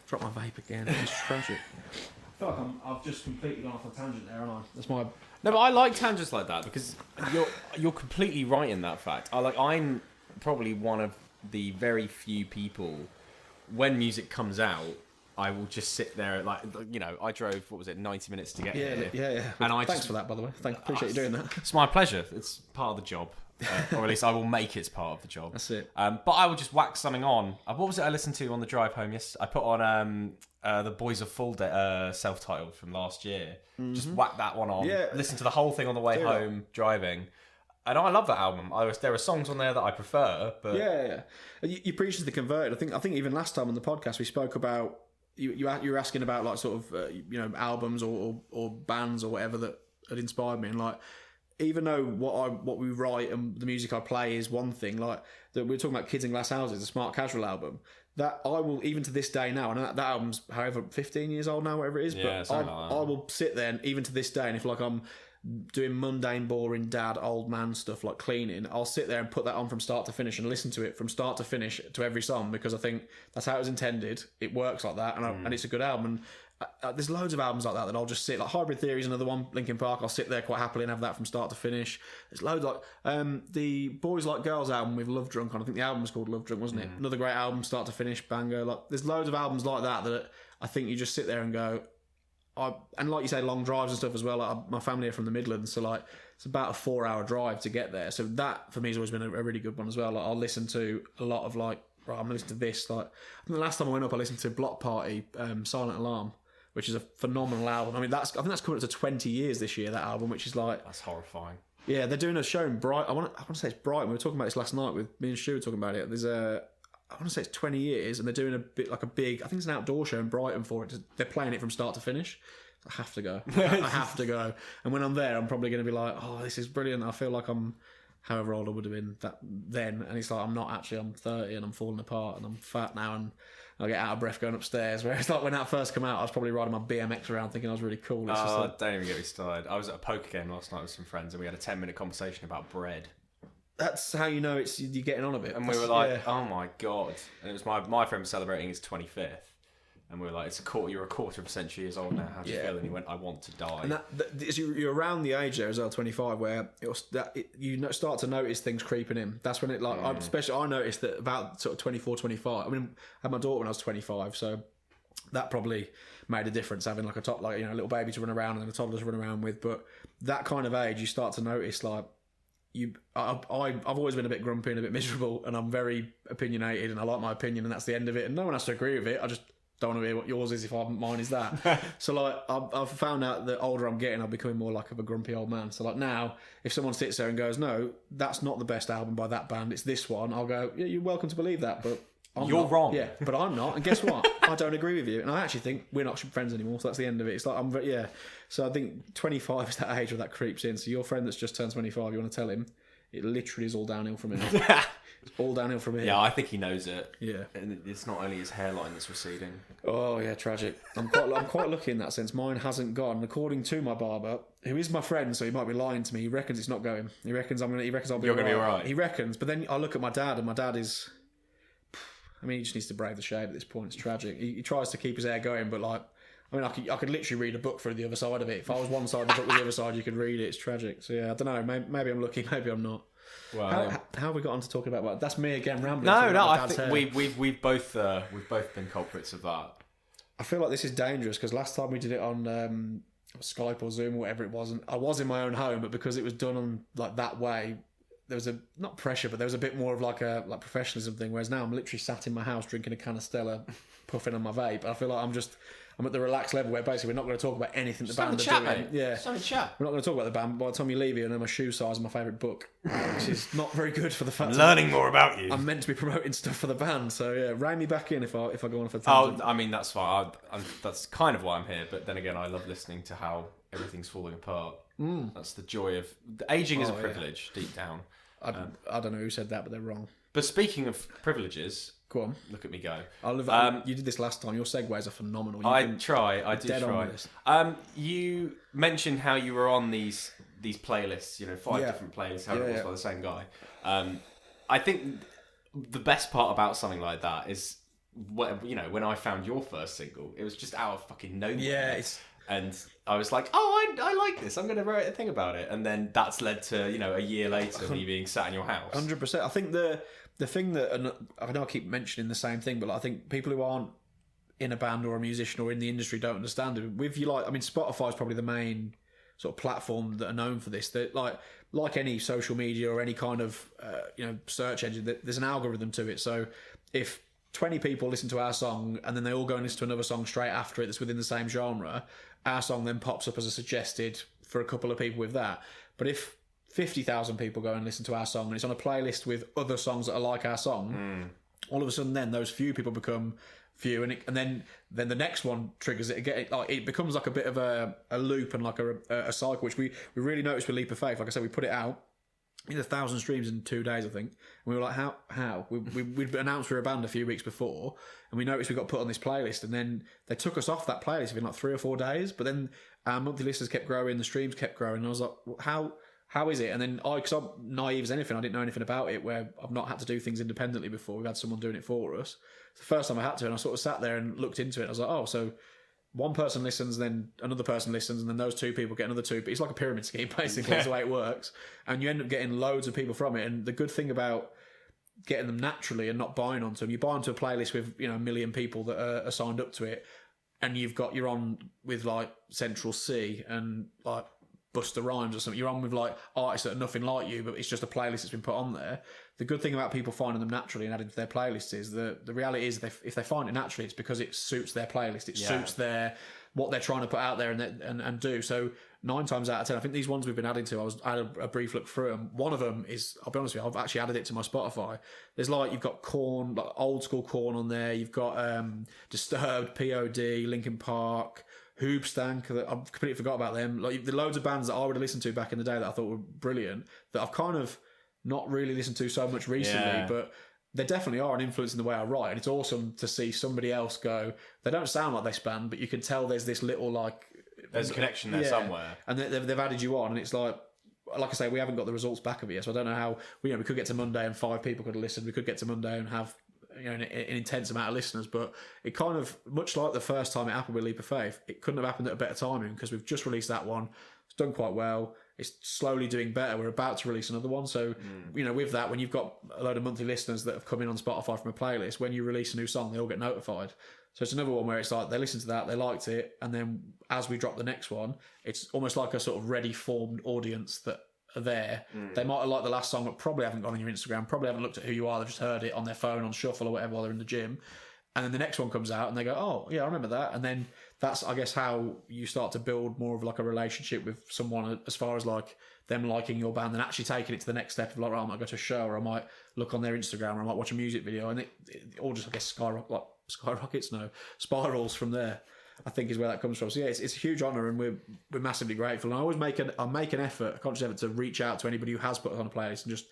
Speaker 2: Drop my vape again. It's tragic. I feel like I've just completely gone off a tangent there, haven't I? That's my...
Speaker 3: No, but I like tangents like that, because you're completely right in that fact. I'm probably one of the very few people, when music comes out, I will just sit there, like, you know, I drove, 90 minutes to get here.
Speaker 2: Yeah.
Speaker 3: And
Speaker 2: thanks for that, by the way. Appreciate you doing that.
Speaker 3: It's my pleasure. It's part of the job. Or at least I will make it part of the job.
Speaker 2: That's it.
Speaker 3: But I will just whack something on. What was it I listened to on the drive home? Yes, I put on the Boys of Full Day, self-titled from last year. Mm-hmm. Just whack that one on. Yeah. Listen to the whole thing on the way home, driving. And I love that album. There are songs on there that I prefer, but
Speaker 2: yeah. You preached to the converted. I think even last time on the podcast we spoke about you were asking about like sort of albums or bands or whatever that had inspired me, and like, even though what we write and the music I play is one thing, like that we're talking about Kids in Glass Houses, the Smart Casual album, that I will, even to this day now, and that album's however 15 years old now, whatever it is, but I will sit there, and even to this day, and if like I'm doing mundane, boring dad, old man stuff like cleaning, I'll sit there and put that on from start to finish and listen to it from start to finish to every song, because I think that's how it was intended. It works like that, and it's a good album. And there's loads of albums like that I'll just sit, like Hybrid Theory is another one, Linkin Park, I'll sit there quite happily and have that from start to finish. There's loads like the Boys Like Girls album with Love Drunk on, I think the album was called Love Drunk, wasn't it? Another great album, start to finish, banger. Like there's loads of albums like that I think you just sit there and go, and like you say, long drives and stuff as well. Like my family are from the Midlands, so like it's about a 4-hour drive to get there. So that for me has always been a really good one as well. Like I'll listen to a lot of like, right, I'm listening to this. Like I think the last time I went up, I listened to Block Party, Silent Alarm, which is a phenomenal album. I mean, I think that's coming up to 20 years this year, that album, which is like...
Speaker 3: That's horrifying.
Speaker 2: Yeah, they're doing a show in Brighton. I want to say it's Brighton. We were talking about this last night with me and Stu talking about it. There's I want to say it's 20 years, and they're doing a bit like a big... I think it's an outdoor show in Brighton for it. They're playing it from start to finish. I have to go. I have to go. And when I'm there, I'm probably going to be like, oh, this is brilliant. I feel like I'm however old I would have been then. And it's like, I'm not actually. I'm 30 and I'm falling apart and I'm fat now and I get out of breath going upstairs. Whereas like when that first came out, I was probably riding my BMX around thinking I was really cool. It's just like,
Speaker 3: don't even get me started. I was at a poker game last night with some friends and we had a 10-minute conversation about bread.
Speaker 2: That's how you know you're getting on a bit.
Speaker 3: And we were like, oh my God. And it was my friend was celebrating his 25th. And we were like, you're a quarter of a century years old now. How do you feel? And he went, I want to die.
Speaker 2: And you're around the age there as well, 25, where you start to notice things creeping in. That's when it like, I noticed that about sort of 24, 25. I mean, I had my daughter when I was 25, so that probably made a difference having like a little baby to run around and a toddler to run around with. But that kind of age, you start to notice like, I've always been a bit grumpy and a bit miserable, and I'm very opinionated, and I like my opinion, and that's the end of it. And no one has to agree with it. I just don't want to hear what yours is if mine is that. So like I've found out that older I'm getting, I'm becoming more like of a grumpy old man. So like now, if someone sits there and goes, no, that's not the best album by that band, it's this one, I'll go, yeah, you're welcome to believe that, but
Speaker 3: you're wrong.
Speaker 2: Yeah, but I'm not. And guess what? I don't agree with you. And I actually think we're not friends anymore. So that's the end of it. It's like So I think 25 is that age where that creeps in. So your friend that's just turned 25, you want to tell him, it literally is all downhill from here. It's all downhill from here.
Speaker 3: Yeah, I think he knows it.
Speaker 2: Yeah,
Speaker 3: and it's not only his hairline that's receding.
Speaker 2: Oh yeah, tragic. I'm quite lucky in that sense. Mine hasn't gone. According to my barber, who is my friend, so he might be lying to me. He reckons it's not going. He reckons I'll be.
Speaker 3: You're gonna be alright.
Speaker 2: He reckons, but then I look at my dad, and my dad is. I mean, he just needs to brave the shade at this point. It's tragic. He tries to keep his hair going, but like, I mean, I could literally read a book through the other side of it. If I was one side of the book with the other side, you could read it. It's tragic. So yeah, I don't know. Maybe I'm lucky. Maybe I'm not.
Speaker 3: Well,
Speaker 2: how have we got on to talking about? Well, that's me again rambling.
Speaker 3: No. I think we've both been culprits of that.
Speaker 2: I feel like this is dangerous because last time we did it on Skype or Zoom or whatever it was, and I was in my own home, but because it was done on like that way, there was not pressure, but there was a bit more of like professionalism thing. Whereas now I'm literally sat in my house drinking a can of Stella, puffing on my vape. I feel like I'm at the relaxed level where basically we're not going to talk about anything the band are doing.
Speaker 3: Mate.
Speaker 2: Yeah,
Speaker 3: chat.
Speaker 2: We're not going to talk about the band. By the time you leave here, I know my shoe size and my favourite book, which is not very good for the fact.
Speaker 3: I'm learning more about you.
Speaker 2: I'm meant to be promoting stuff for the band, so yeah, rein me back in if I go on for a
Speaker 3: tangent. I mean that's fine. That's kind of why I'm here. But then again, I love listening to how everything's falling apart. That's the joy of aging is a privilege deep down.
Speaker 2: I don't know who said that, but they're wrong.
Speaker 3: But speaking of privileges,
Speaker 2: go on.
Speaker 3: Look at me go.
Speaker 2: You did this last time. Your segues are phenomenal.
Speaker 3: I did try. You mentioned how you were on these playlists. 5 different playlists. How it was by the same guy. I think the best part about something like that is when I found your first single, it was just out of fucking nowhere.
Speaker 2: Yeah.
Speaker 3: And I was like, I like this. I'm going to write a thing about it. And then that's led to, a year later, me being sat in your house.
Speaker 2: 100%. I think the thing that, and I know I keep mentioning the same thing, but I think people who aren't in a band or a musician or in the industry don't understand it. Spotify is probably the main sort of platform that are known for this. That like any social media or any kind of search engine, there's an algorithm to it. So if 20 people listen to our song and then they all go and listen to another song straight after it that's within the same genre, our song then pops up as a suggested for a couple of people with that. But if 50,000 people go and listen to our song and it's on a playlist with other songs that are like our song, all of a sudden then those few people become few, and then the next one triggers it again. It becomes like a bit of a loop and like a cycle, which we really noticed with Leap of Faith. Like I said, we put it out. We had 1,000 streams in 2 days, I think. And we were like, how? We'd announced we were a band a few weeks before, and we noticed we got put on this playlist, and then they took us off that playlist within like 3 or 4 days. But then our monthly listeners kept growing, the streams kept growing, and I was like, how is it? And then because I'm naive as anything, I didn't know anything about it, where I've not had to do things independently before. We've had someone doing it for us. It's the first time I had to, and I sort of sat there and looked into it. I was like, oh, so one person listens, then another person listens, and then those 2 people get another 2. But it's like a pyramid scheme, basically. That's the way it works. And you end up getting loads of people from it. And the good thing about getting them naturally and not buying onto them, you buy onto a playlist with 1 million people that are signed up to it, and you're on with like Central C and like Busta Rhymes or something. You're on with like artists that are nothing like you, but it's just a playlist that's been put on there. The good thing about people finding them naturally and adding to their playlists is the reality is if they find it naturally, it's because it suits their playlist. It suits what they're trying to put out there and do. So 9 times out of 10, I think these ones we've been adding to, I had a brief look through them. One of them is, I'll be honest with you, I've actually added it to my Spotify. There's you've got Korn, like old school Korn on there. You've got Disturbed, POD, Linkin Park, Hoobstank, that I've completely forgot about them. Like the loads of bands that I would have listened to back in the day that I thought were brilliant, that I've kind of not really listened to so much recently, but they definitely are an influence in the way I write. And it's awesome to see somebody else go, they don't sound like they span, but you can tell there's this little
Speaker 3: there's a connection there somewhere.
Speaker 2: And they've added you on, and it's like I say, we haven't got the results back of it yet, so I don't know how, we could get to Monday and 5 people could have listened. We could get to Monday and have an intense amount of listeners, but it kind of, much like the first time it happened with Leap of Faith, it couldn't have happened at a better timing, because we've just released that one. It's done quite well. It's slowly doing better. We're about to release another one. So, with that, when you've got a load of monthly listeners that have come in on Spotify from a playlist, when you release a new song, they all get notified. So it's another one where it's like they listened to that, they liked it, and then as we drop the next one, it's almost like a sort of ready formed audience that are there. They might have liked the last song, but probably haven't gone on your Instagram, probably haven't looked at who you are, they've just heard it on their phone, on shuffle or whatever while they're in the gym. And then the next one comes out and they go, oh, yeah, I remember that. And then that's, I guess, how you start to build more of like a relationship with someone, as far as like them liking your band and actually taking it to the next step of like, right, I might go to a show, or I might look on their Instagram, or I might watch a music video. And it all just, I guess, spirals from there, I think, is where that comes from. So yeah, it's a huge honour, and we're massively grateful. And I always make an effort, a conscious effort, to reach out to anybody who has put us on a playlist and just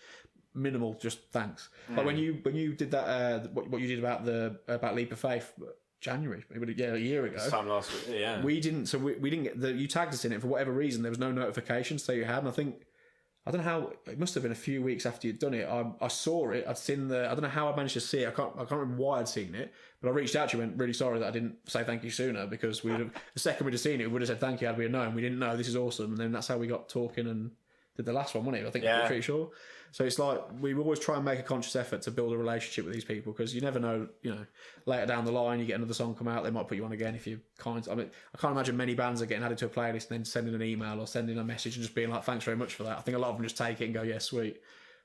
Speaker 2: minimal, just thanks. Like when you did that, what you did about Leap of Faith, January, a year ago.
Speaker 3: This time last week, yeah.
Speaker 2: We didn't get you tagged us in it for whatever reason. There was no notification to say you had, and I think I don't know how, it must have been a few weeks after you'd done it. I saw it. I'd seen I don't know how I managed to see it. I can't remember why I'd seen it, but I reached out to you and went, really sorry that I didn't say thank you sooner, because the second we'd have seen it, we would have said thank you had we have known. We didn't know. This is awesome. And then that's how we got talking and did the last one, wasn't it? I think I'm pretty sure. So it's like, we always try and make a conscious effort to build a relationship with these people, because you never know, later down the line, you get another song come out, they might put you on again if you kind. I mean, I can't imagine many bands are getting added to a playlist and then sending an email or sending a message and just being like, thanks very much for that. I think a lot of them just take it and go, yeah, sweet.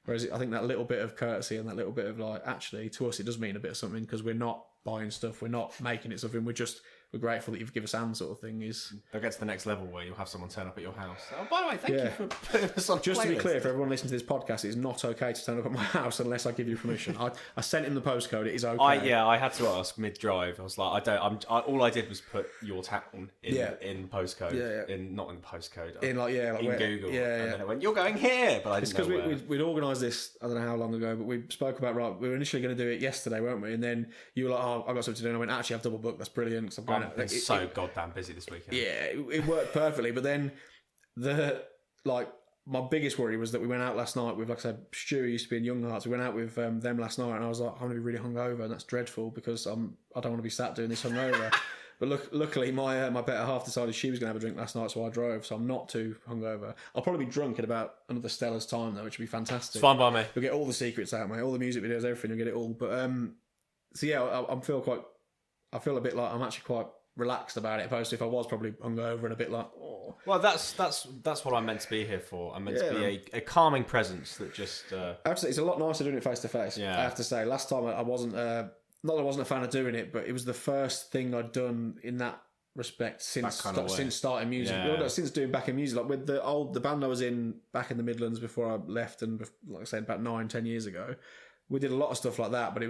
Speaker 2: Whereas I think that little bit of courtesy and that little bit of like, actually, to us, it does mean a bit of something, because we're not buying stuff, we're not making it something, we're grateful that you've given us a hand, sort of thing.
Speaker 3: They'll get to the next level where you'll have someone turn up at your house. Oh, by the way, thank you for putting us on
Speaker 2: Just
Speaker 3: playlist.
Speaker 2: to be clear, for everyone listening to this podcast, it's not okay to turn up at my house unless I give you permission. I sent him the postcode. It is okay.
Speaker 3: I had to ask mid-drive. I was like, all I did was put your town in the postcode, not in the postcode, in Google. And then it went, you're going here, but I didn't know where.
Speaker 2: We'd organised this, I don't know how long ago, but we spoke about, we were initially going to do it yesterday, weren't we? And then you were like, oh, I've got something to do. And I went, actually, I've double booked. That's brilliant. Cause
Speaker 3: I've been so goddamn busy this weekend.
Speaker 2: Yeah, it worked perfectly. But then my biggest worry was that we went out last night with, like I said, Stu used to be in Young Hearts. We went out with them last night, and I was like, I'm going to be really hungover, and that's dreadful because I don't want to be sat doing this hungover. But luckily, my better half decided she was going to have a drink last night, so I drove, so I'm not too hungover. I'll probably be drunk in about another Stella's time, though, which would be fantastic.
Speaker 3: It's fine by me.
Speaker 2: You'll get all the secrets out, mate, all the music videos, everything, you'll get it all. But, so yeah, I feel a bit like I'm actually quite relaxed about it, opposed to if I was probably hungover and a bit like, oh.
Speaker 3: Well, that's what I'm meant to be here for. I'm meant to be a calming presence that just.
Speaker 2: Absolutely, it's a lot nicer doing it face to face.
Speaker 3: Yeah,
Speaker 2: I have to say. Last time I wasn't, not that I wasn't a fan of doing it, but it was the first thing I'd done in that respect since starting music.
Speaker 3: Yeah.
Speaker 2: Well, since doing back in music, like with the band I was in back in the Midlands before I left, and like I said, about 9-10 years ago, we did a lot of stuff like that. But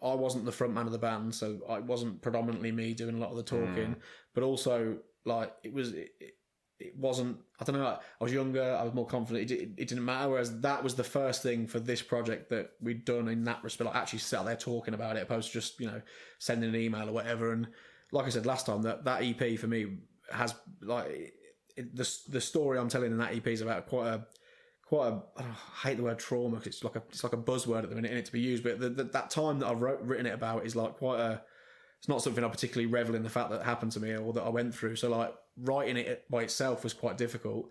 Speaker 2: I wasn't the front man of the band, so it wasn't predominantly me doing a lot of the talking, but also like it wasn't, I don't know, I was younger, I was more confident, it didn't matter, whereas that was the first thing for this project that we'd done in that respect, like actually sat there talking about it, opposed to just, sending an email or whatever. And like I said last time, that EP for me has, like, the story I'm telling in that EP is about quite a I hate the word trauma because it's like a buzzword at the minute in it to be used, but that time that I've written it about is like it's not something I particularly revel in the fact that happened to me or that I went through. So like writing it by itself was quite difficult.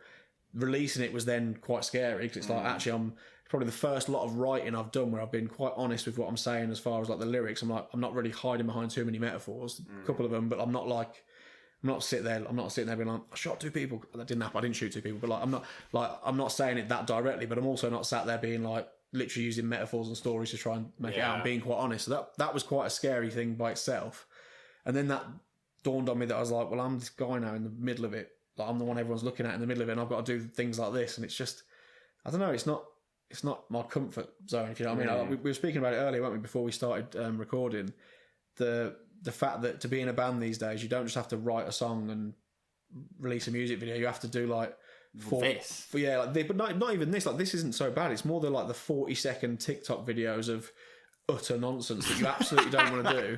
Speaker 2: Releasing it was then quite scary because it's like actually I'm probably the first lot of writing I've done where I've been quite honest with what I'm saying as far as like the lyrics. I'm not really hiding behind too many metaphors, a couple of them, but I'm not sitting there being like, I shot 2 people. That didn't happen. I didn't shoot 2 people. But I'm not saying it that directly, but I'm also not sat there being like literally using metaphors and stories to try and make it out and being quite honest. So that was quite a scary thing by itself. And then that dawned on me that I was like, well, I'm this guy now in the middle of it. Like I'm the one everyone's looking at in the middle of it, and I've got to do things like this. And it's just, I don't know, it's not my comfort zone, if you know what I mean. We were speaking about it earlier, weren't we, before we started recording. The fact that to be in a band these days, you don't just have to write a song and release a music video. You have to do like but not even this. Like this isn't so bad. It's more the 40-second TikTok videos of utter nonsense that you absolutely don't want to do.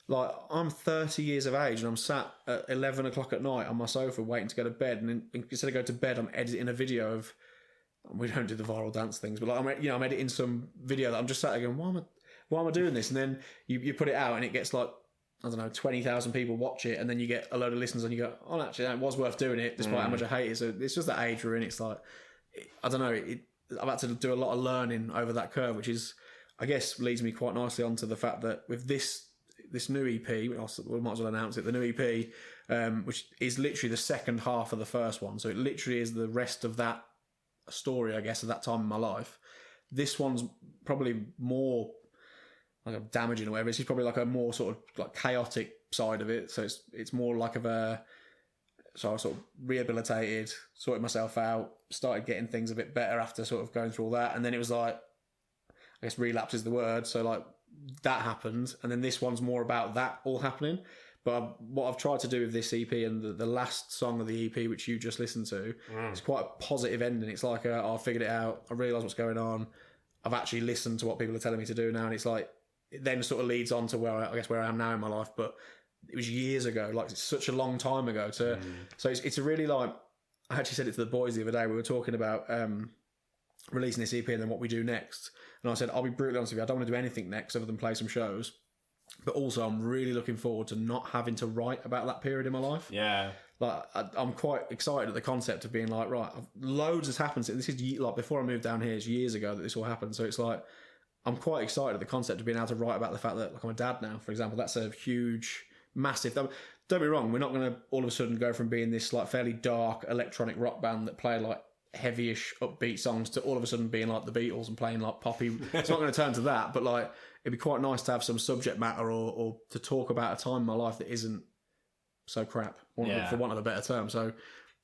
Speaker 2: Like I'm 30 years of age and I'm sat at 11 o'clock at night on my sofa waiting to go to bed, and instead of going to bed, I'm editing a video of. We don't do the viral dance things, but like I'm editing some video that I'm just sat there going, why am I doing this? And then you put it out and it gets like, I don't know, 20,000 people watch it, and then you get a load of listeners and you go, oh, actually, that was worth doing it, despite how much I hate it. So it's just that age we're in. It's like, I don't know, I've had to do a lot of learning over that curve, which is, I guess, leads me quite nicely onto the fact that with this new EP, we might as well announce it, the new EP, which is literally the second half of the first one. So it literally is the rest of that story, I guess, of that time in my life. This one's probably more like a damaging or whatever. It's probably like a more sort of like chaotic side of it. So it's more like so I was sort of rehabilitated, sorted myself out, started getting things a bit better after sort of going through all that. And then it was like, I guess relapse is the word. So like that happened. And then this one's more about that all happening. But what I've tried to do with this EP and the last song of the EP, which you just listened to, it's quite a positive ending. It's like, I figured it out. I realise what's going on. I've actually listened to what people are telling me to do now. And it's like, it then sort of leads on to where I am now in my life. But it was years ago. Like, it's such a long time ago. So it's a really like, I actually said it to the boys the other day. We were talking about releasing this EP and then what we do next. And I said, I'll be brutally honest with you, I don't want to do anything next other than play some shows. But also, I'm really looking forward to not having to write about that period in my life.
Speaker 3: Yeah.
Speaker 2: Like, I'm quite excited at the concept of being like, right, loads has happened. This is like before I moved down here, it's years ago that this all happened. So it's like, I'm quite excited at the concept of being able to write about the fact that, like, I'm a dad now, for example. That's a huge, massive. Don't be wrong, we're not going to all of a sudden go from being this like fairly dark electronic rock band that play like heavyish upbeat songs to all of a sudden being like the Beatles and playing like poppy. It's not going to turn to that, but like it'd be quite nice to have some subject matter or to talk about a time in my life that isn't so crap, for want of a better term. So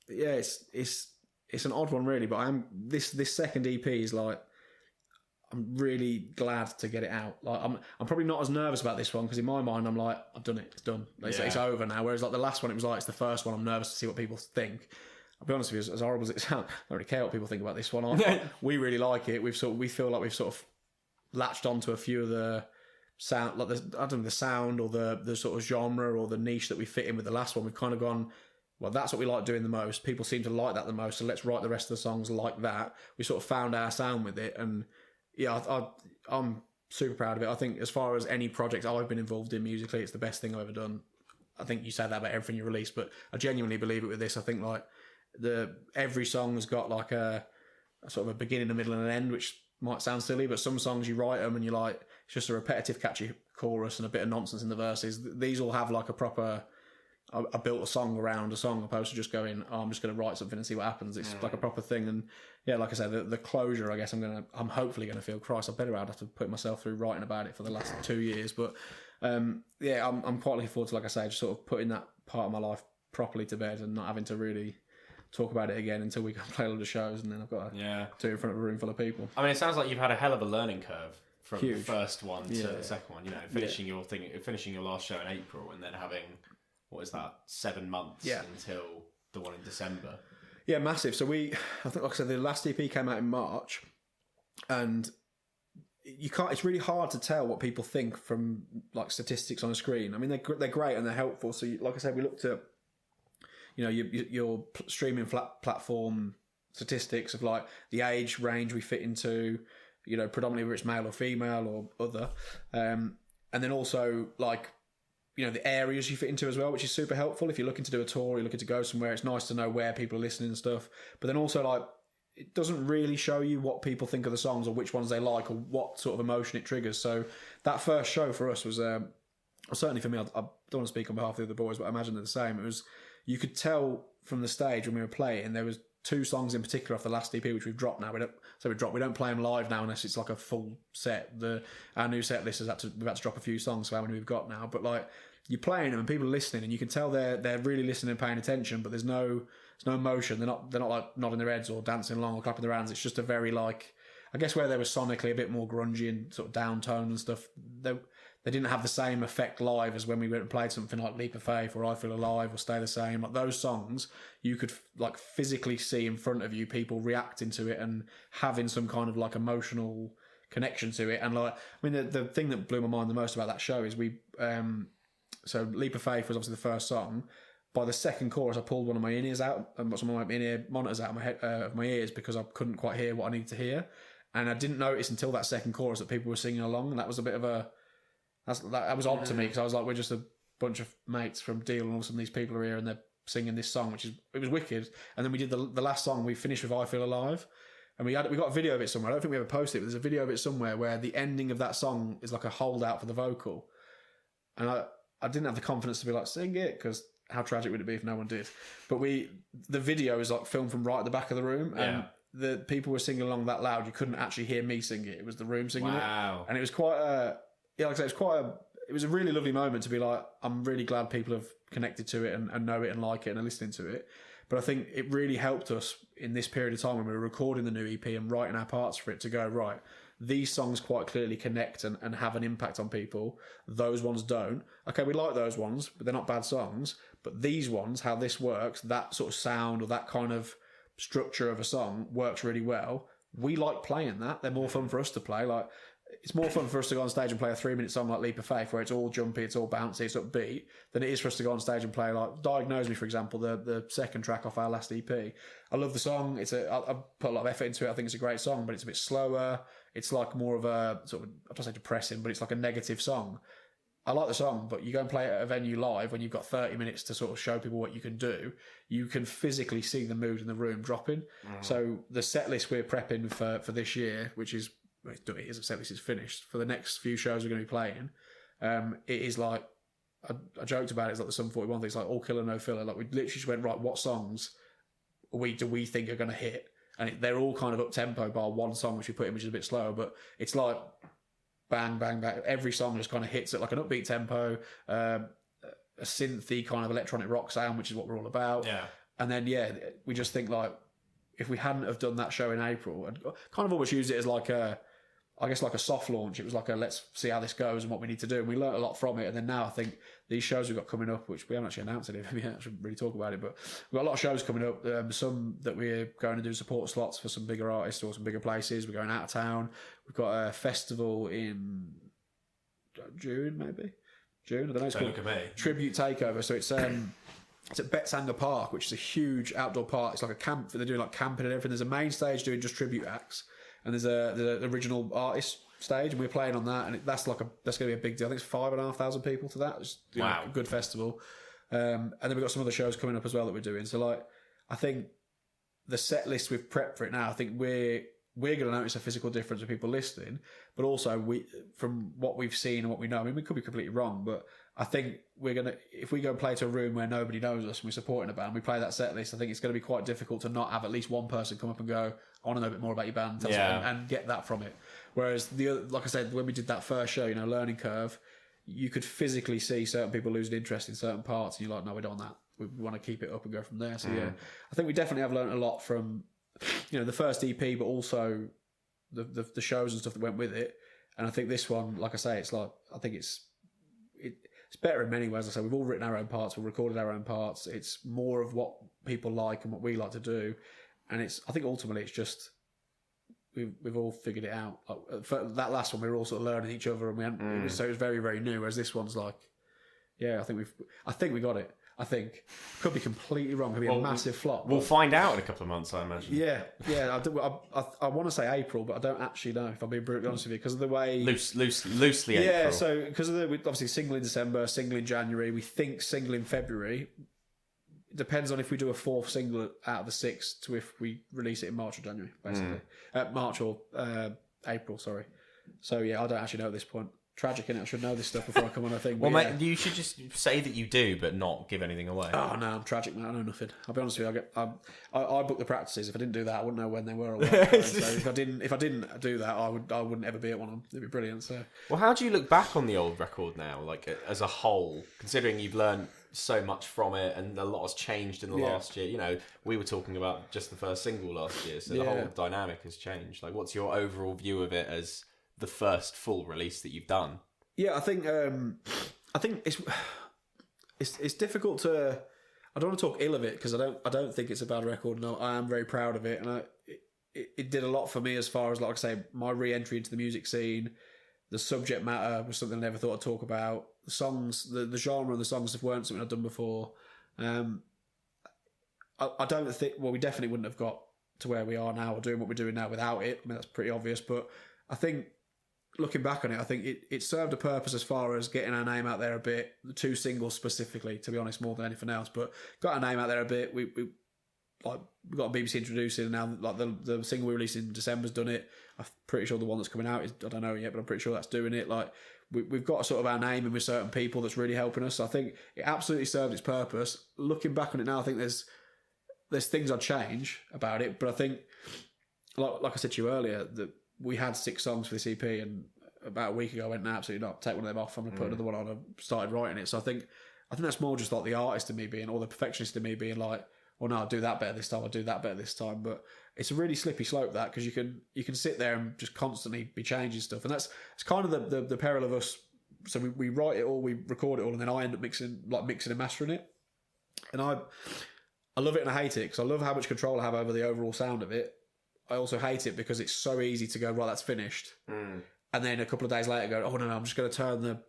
Speaker 2: yeah, it's an odd one really, but this second EP is like, I'm really glad to get it out. Like I'm probably not as nervous about this one because in my mind I'm like, I've done it, it's done, it's over now. Whereas like the last one, it was like, it's the first one, I'm nervous to see what people think. I'll be honest with you, as horrible as it sounds, I don't really care what people think about this one. We really like it. We feel like we've sort of latched onto a few of the sound, like the sound or the sort of genre or the niche that we fit in with the last one. We've kind of gone, well, that's what we like doing the most. People seem to like that the most, so let's write the rest of the songs like that. We sort of found our sound with it, and yeah, I'm super proud of it. I think as far as any project I've been involved in musically, it's the best thing I've ever done. I think you say that about everything you release, but I genuinely believe it with this. I think like every song's got like a sort of a beginning, a middle, and an end, which might sound silly, but some songs you write them and you're like, it's just a repetitive, catchy chorus and a bit of nonsense in the verses. These all have like a proper, I built a song around a song, opposed to just going, oh, I'm just going to write something and see what happens. It's like a proper thing. And yeah, like I said, the closure, I guess I'm hopefully going to feel, Christ, I better have to put myself through writing about it for the last 2 years. But yeah, I'm quite looking forward to, like I say, just sort of putting that part of my life properly to bed and not having to really talk about it again until we can play a lot of shows, and then I've got to do it in front of a room full of people.
Speaker 3: I mean, it sounds like you've had a hell of a learning curve from the first one to the second one. You know, finishing your last show in April, and then having, what is that, 7 months until the one in December.
Speaker 2: Yeah, massive. So I think, like I said, the last EP came out in March, and you can't. It's really hard to tell what people think from like statistics on a screen. I mean, they're great and they're helpful. So, like I said, we looked at, you know, your streaming platform statistics of like the age range we fit into, you know, predominantly whether it's male or female or other, and then also like, you know, the areas you fit into as well, which is super helpful. If you're looking to do a tour, you're looking to go somewhere, it's nice to know where people are listening and stuff. But then also, like, it doesn't really show you what people think of the songs or which ones they like or what sort of emotion it triggers. So that first show for us was, certainly for me, I don't want to speak on behalf of the other boys, but I imagine they're the same. It was, you could tell from the stage when we were playing, there was 2 songs in particular off the last EP, which we've dropped now. We don't play them live now unless it's like a full set. Our new set list we've had to drop a few songs for how many we've got now. But like, you're playing them and people are listening, and you can tell they're really listening and paying attention, but there's no emotion. They're not like nodding their heads or dancing along or clapping their hands. It's just a very like, I guess where they were sonically a bit more grungy and sort of downtone and stuff, they didn't have the same effect live as when we went and played something like Leap of Faith or I Feel Alive or Stay the Same. Like those songs, you could like physically see in front of you people reacting to it and having some kind of like emotional connection to it. And like, I mean, the thing that blew my mind the most about that show is so Leap of Faith was obviously the first song. By the second chorus, I pulled one of my in-ears out and some of my in-ear monitors out of my ears because I couldn't quite hear what I needed to hear. And I didn't notice until that second chorus that people were singing along, and that was a bit of that was odd to me because I was like, we're just a bunch of mates from Deal, and all of a sudden these people are here and they're singing this song, it was wicked. And then we did the last song, we finished with I Feel Alive, and we got a video of it somewhere. I don't think we ever posted it, but there's a video of it somewhere where the ending of that song is like a holdout for the vocal. And I didn't have the confidence to be like, sing it, because how tragic would it be if no one did? But the video is like filmed from right at the back of the room, and the people were singing along that loud, you couldn't actually hear me sing it. It was the room singing it. And it was quite like I say, it was a really lovely moment to be like, I'm really glad people have connected to it and know it and like it and are listening to it. But I think it really helped us in this period of time when we were recording the new EP and writing our parts for it to go, right, these songs quite clearly connect and have an impact on people. Those ones don't. Okay, we like those ones, but they're not bad songs. But these ones, how this works, that sort of sound or that kind of structure of a song works really well. We like playing that. They're more fun for us to play. Like, it's more fun for us to go on stage and play a 3-minute song like Leap of Faith, where it's all jumpy, it's all bouncy, it's upbeat, than it is for us to go on stage and play like Diagnose Me, for example, the second track off our last EP. I love the song. I put a lot of effort into it. I think it's a great song, but it's a bit slower. It's like more of a sort of, I don't say depressing, but it's like a negative song. I like the song, but you go and play it at a venue live when you've got 30 minutes to sort of show people what you can do. You can physically see the mood in the room dropping. So the set list we're prepping for this year, which is, it is a set list, it's finished. For the next few shows we're going to be playing, it is like, I joked about it, it's like the Sum 41 thing, it's like all killer, no filler. Like we literally just went, right, what songs do we think are going to hit? And they're all kind of up-tempo bar one song which we put in, which is a bit slower, but it's like bang, bang, bang. Every song just kind of hits at like an upbeat tempo, a synthy kind of electronic rock sound, which is what we're all about.
Speaker 3: Yeah.
Speaker 2: And then, we just think like, if we hadn't have done that show in April, and kind of almost used it as like a soft launch. It was like let's see how this goes and what we need to do. And we learnt a lot from it. And then now I think these shows we've got coming up, which we haven't actually announced any of them yet, I should really talk about it, but we've got a lot of shows coming up. Some that we're going to do support slots for some bigger artists or some bigger places. We're going out of town. We've got a festival in June, maybe? June? I don't know. It's called Tribute Takeover. So it's at Betsanger Park, which is a huge outdoor park. It's like a camp. They're doing like camping and everything. There's a main stage doing just tribute acts. And there's the original artist stage, and we're playing on that, and that's going to be a big deal. I think it's 5,500 people to that. It's a good festival. And then we've got some other shows coming up as well that we're doing. So like, I think the set list we've prepped for it now, I think we're going to notice a physical difference with people listening, but also from what we've seen and what we know, I mean, we could be completely wrong, but I think if we go and play to a room where nobody knows us and we're supporting a band, we play that set list, I think it's going to be quite difficult to not have at least one person come up and go, I want to know a bit more about your band, and get that from it. Whereas like I said, when we did that first show, learning curve, you could physically see certain people losing interest in certain parts, and you're like, no, we don't want that. We want to keep it up and go from there. So I think we definitely have learned a lot from, the first EP, but also the shows and stuff that went with it. And I think this one, like I say, it's like, I think it's better in many ways. As I say, we've all written our own parts, we've recorded our own parts. It's more of what people like and what we like to do. And I think ultimately it's just, we've all figured it out. Like, for that last one, we were all sort of learning each other, and we hadn't, so it was very, very new. Whereas this one's like, I think we got it. I think could be completely wrong. Could be a massive flop.
Speaker 3: We'll find out in a couple of months, I imagine.
Speaker 2: Yeah. I want to say April, but I don't actually know, if I'm being brutally honest with you, because of the way
Speaker 3: loosely April.
Speaker 2: Yeah, so because of obviously single in December, single in January, we think single in February. It depends on if we do a fourth single out of the 6 to if we release it in March or January, basically. March or April, sorry. So I don't actually know at this point. Tragic, innit? I should know this stuff before I come on a thing.
Speaker 3: Well, mate, you should just say that you do, but not give anything away.
Speaker 2: Oh no, I'm tragic, man. I know nothing. I'll be honest with you. I book the practices. If I didn't do that, I wouldn't know when they were or what. So if I didn't do that, I wouldn't ever be at one of them. It'd be brilliant. So,
Speaker 3: well, how do you look back on the old record now, like as a whole, considering you've learned so much from it and a lot has changed in the last year? We were talking about just the first single last year, so the whole dynamic has changed. Like, what's your overall view of it as the first full release that you've done?
Speaker 2: Yeah, I think it's difficult to. I don't want to talk ill of it because I don't think it's a bad record. No, I am very proud of it, and it did a lot for me as far as, like I say, my re-entry into the music scene. The subject matter was something I never thought I'd talk about. The songs, the genre and the songs weren't something I'd done before. I don't think. Well, we definitely wouldn't have got to where we are now or doing what we're doing now without it. I mean, that's pretty obvious, but I think, looking back on it, I think it served a purpose as far as getting our name out there a bit. The 2 singles specifically, to be honest, more than anything else. But got our name out there a bit. We got a BBC introducing, and now like the single we released in December's done it. I'm pretty sure the one that's coming out is, I don't know yet, but I'm pretty sure that's doing it. Like we've got sort of our name in with certain people that's really helping us. So I think it absolutely served its purpose. Looking back on it now, I think there's things I'd change about it, but I think, like I said to you earlier, that we had 6 songs for this EP, and about a week ago I went, no, absolutely not, take one of them off, I'm going to put another one on, and started writing it. So I think that's more just like the artist in me being, or the perfectionist in me being like, well, no, I'll do that better this time, I'll do that better this time. But it's a really slippy slope, that, because you can sit there and just constantly be changing stuff, and it's kind of the peril of us. So we write it all, we record it all, and then I end up mixing and mastering it. And I love it and I hate it, because I love how much control I have over the overall sound of it. I also hate it because it's so easy to go, right, that's finished. and then a couple of days later go, oh no, I'm just going to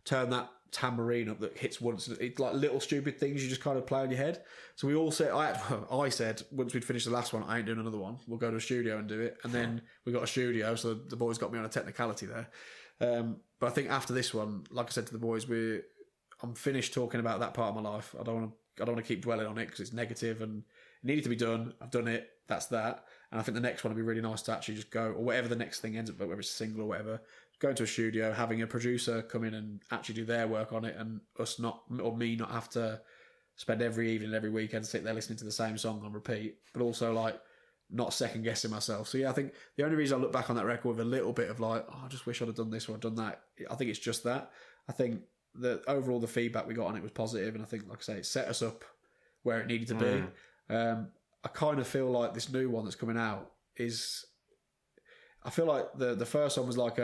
Speaker 2: turn that tambourine up that hits once. It's like little stupid things you just kind of play in your head. So we all said, I said, once we'd finished the last one, I ain't doing another one. We'll go to a studio and do it. And then we got a studio, so the boys got me on a technicality there. But I think after this one, like I said to the boys, I'm finished talking about that part of my life. I don't want to keep dwelling on it because it's negative and it needed to be done. I've done it. That's that. And I think the next one would be really nice to actually just go, or whatever the next thing ends up, whether it's a single or whatever, go into a studio, having a producer come in and actually do their work on it, and me not have to spend every evening, every weekend sit there listening to the same song on repeat, but also like not second guessing myself. So yeah, I think the only reason I look back on that record with a little bit of like, oh, I just wish I'd have done this or I'd done that, I think it's just that. I think that overall the feedback we got on it was positive, and I think, like I say, it set us up where it needed to be. I kind of feel like this new one that's coming out is, I feel like the first one was like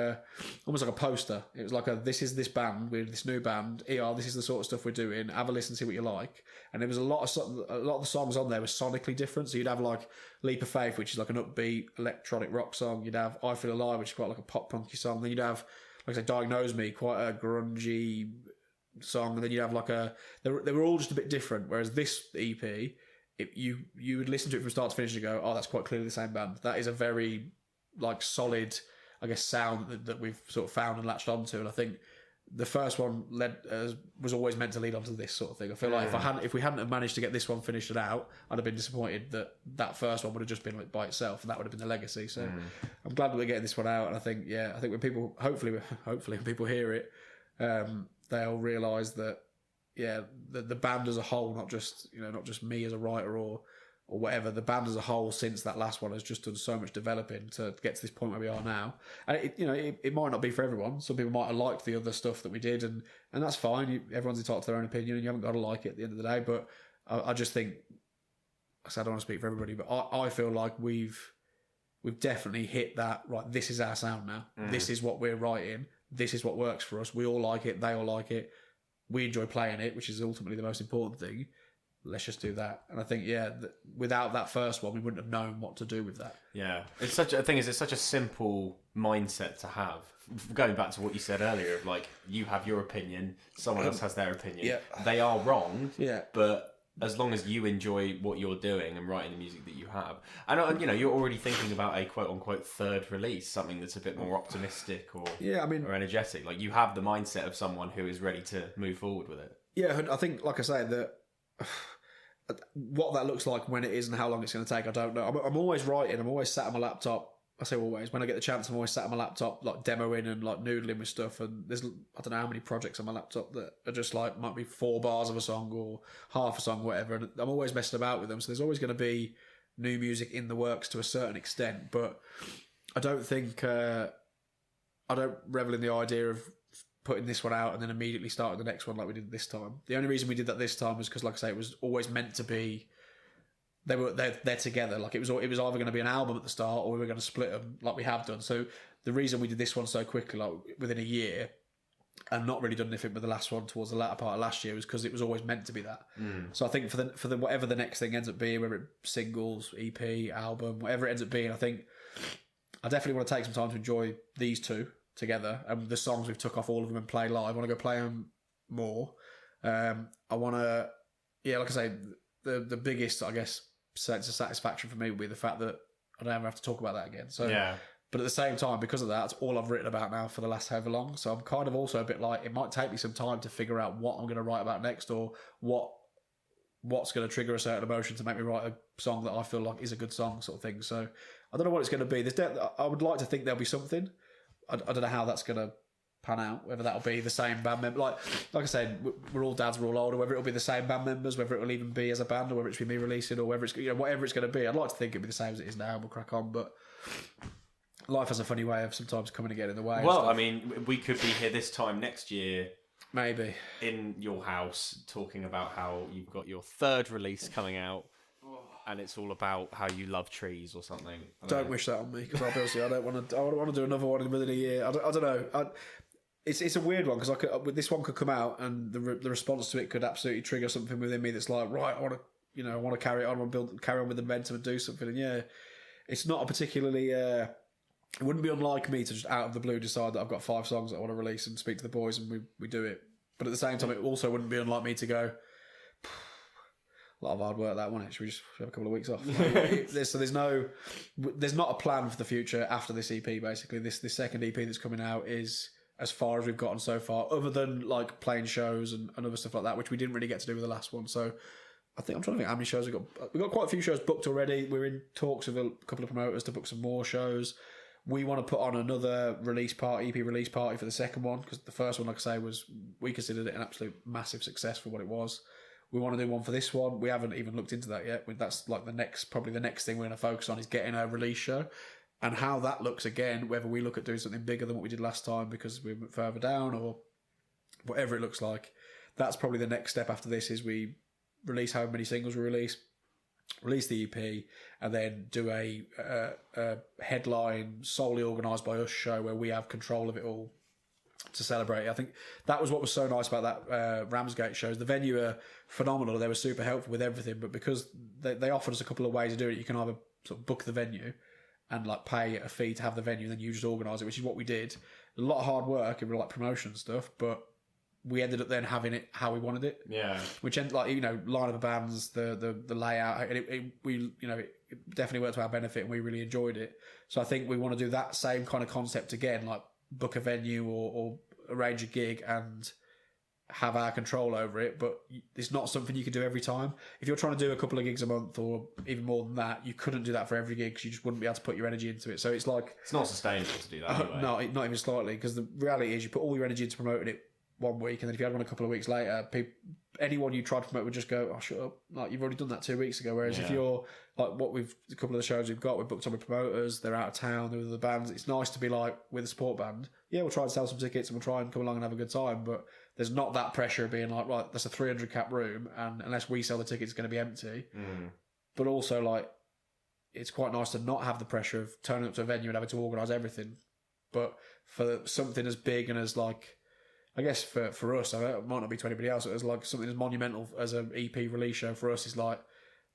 Speaker 2: almost like a poster. It was like this is this band, we're this new band. This is the sort of stuff we're doing. Have a listen, see what you like. And there was a lot of the songs on there were sonically different. So you'd have like Leap of Faith, which is like an upbeat electronic rock song. You'd have I Feel Alive, which is quite like a pop punky song. Then you'd have, like I say, Diagnose Me, quite a grungy song. And then you'd have like they were all just a bit different. Whereas this EP, you would listen to it from start to finish and go, oh, that's quite clearly the same band. That is a very like solid, I guess, sound that we've sort of found and latched onto. And I think the first one was always meant to lead onto this sort of thing. I feel like if we hadn't have managed to get this one finished and out, I'd have been disappointed that first one would have just been like by itself, and that would have been the legacy. So I'm glad that we're getting this one out. And I think when people hopefully when people hear it, they'll realise that the band as a whole, not just me as a writer or whatever, the band as a whole since that last one has just done so much developing to get to this point where we are now. And it might not be for everyone. Some people might have liked the other stuff that we did, and that's fine. Everyone's entitled to their own opinion, and you haven't got to like it at the end of the day. But I just think, I don't want to speak for everybody, but I feel like we've definitely hit that, right, this is our sound now. This is what we're writing. This is what works for us. We all like it. They all like it. We enjoy playing it, which is ultimately the most important thing. Let's just do that. And I think, without that first one, we wouldn't have known what to do with that. Yeah.
Speaker 3: It's such a simple mindset to have. Going back to what you said earlier, of like, you have your opinion, someone else has their opinion. Yeah. They are wrong. Yeah. But as long as you enjoy what you're doing and writing the music that you have, and you're already thinking about a quote unquote third release, something that's a bit more optimistic or or energetic. Like, you have the mindset of someone who is ready to move forward with it.
Speaker 2: Yeah, I think, like I say, that what that looks like when it is and how long it's going to take, I don't know. I'm always writing. I'm always sat on my laptop. I say always. When I get the chance, I'm always sat on my laptop, like demoing and like noodling with stuff. And there's, I don't know how many projects on my laptop that are just like, might be 4 bars of a song or half a song, whatever. And I'm always messing about with them. So there's always going to be new music in the works to a certain extent. But I don't think, I don't revel in the idea of putting this one out and then immediately starting the next one like we did this time. The only reason we did that this time was because, like I say, it was always meant to be, they're together. Like, it was either going to be an album at the start or we were going to split them like we have done. So the reason we did this one so quickly, like within a year, and not really done anything with the last one towards the latter part of last year, was because it was always meant to be that. So I think for the whatever the next thing ends up being, whether it's singles, EP, album, whatever it ends up being, I think I definitely want to take some time to enjoy these two together, and the songs we've took off all of them and play live. I want to go play them more. I want to, like I say, the biggest, I guess, sense of satisfaction for me would be the fact that I don't ever have to talk about that again. So, but at the same time, because of that, it's all I've written about now for the last however long. So I'm kind of also a bit like, it might take me some time to figure out what I'm going to write about next, or what's going to trigger a certain emotion to make me write a song that I feel like is a good song, sort of thing. So I don't know what it's going to be. I would like to think there'll be something. I don't know how that's going to pan out, whether that'll be the same band member. Like I said, we're all dads, we're all older, whether it'll be the same band members, whether it'll even be as a band, or whether it's be me releasing, or whether it's, whatever it's going to be. I'd like to think it'll be the same as it is now and we'll crack on, but life has a funny way of sometimes coming and getting in the way.
Speaker 3: Well, I mean, we could be here this time next year,
Speaker 2: maybe,
Speaker 3: in your house, talking about how you've got your third release coming out. And it's all about how you love trees or something.
Speaker 2: Don't wish that on me, because obviously I don't want to do another one within a year. I don't know. It's a weird one, because this one could come out and the response to it could absolutely trigger something within me that's like, right, I want to carry it on, I want to carry on with the momentum and do something. And it's not a particularly it wouldn't be unlike me to just out of the blue decide that I've got 5 songs that I want to release and speak to the boys and we do it. But at the same time, it also wouldn't be unlike me to go, a lot of hard work that one. Should we just have a couple of weeks off? So there's not a plan for the future after this EP. Basically, this second EP that's coming out is as far as we've gotten so far, other than like playing shows and other stuff like that, which we didn't really get to do with the last one. So I think I'm trying to think how many shows we've got. We've got quite a few shows booked already. We're in talks with a couple of promoters to book some more shows. We want to put on another EP release party for the second one, because the first one, like I say, we considered it an absolute massive success for what it was. We want to do one for this one. We haven't even looked into that yet. That's like probably the next thing we're going to focus on is getting a release show, and how that looks again. Whether we look at doing something bigger than what we did last time because we went further down, or whatever it looks like. That's probably the next step after this. Is we release however many singles we release the EP, and then do a headline solely organised by us show where we have control of it all to celebrate. I think that was what was so nice about that Ramsgate shows. The venue are phenomenal. They were super helpful with everything, but because they offered us a couple of ways to do it, you can either sort of book the venue and like pay a fee to have the venue, and then you just organise it, which is what we did. A lot of hard work and like promotion stuff, but we ended up then having it how we wanted it.
Speaker 3: Yeah.
Speaker 2: Which ended like, line of the bands, the layout, and it definitely worked to our benefit, and we really enjoyed it. So I think we want to do that same kind of concept again, like book a venue or arrange a gig and have our control over it, but it's not something you can do every time. If you're trying to do a couple of gigs a month or even more than that, you couldn't do that for every gig because you just wouldn't be able to put your energy into it. So it's like...
Speaker 3: It's not sustainable to do that anyway.
Speaker 2: No, not even slightly, because the reality is you put all your energy into promoting it one week, and then if you had one a couple of weeks later, anyone you tried to promote would just go, oh, shut up. Like, you've already done that 2 weeks ago. Whereas if you're like a couple of the shows we've booked on with promoters, they're out of town, they're with the bands. It's nice to be like with a support band. Yeah, we'll try and sell some tickets and we'll try and come along and have a good time. But there's not that pressure of being like, right, that's a 300 cap room, and unless we sell the tickets, it's going to be empty. But also, like, it's quite nice to not have the pressure of turning up to a venue and having to organise everything. But for something as big and as like, I guess for us, it might not be to anybody else, but it's like something as monumental as an EP release show for us is like,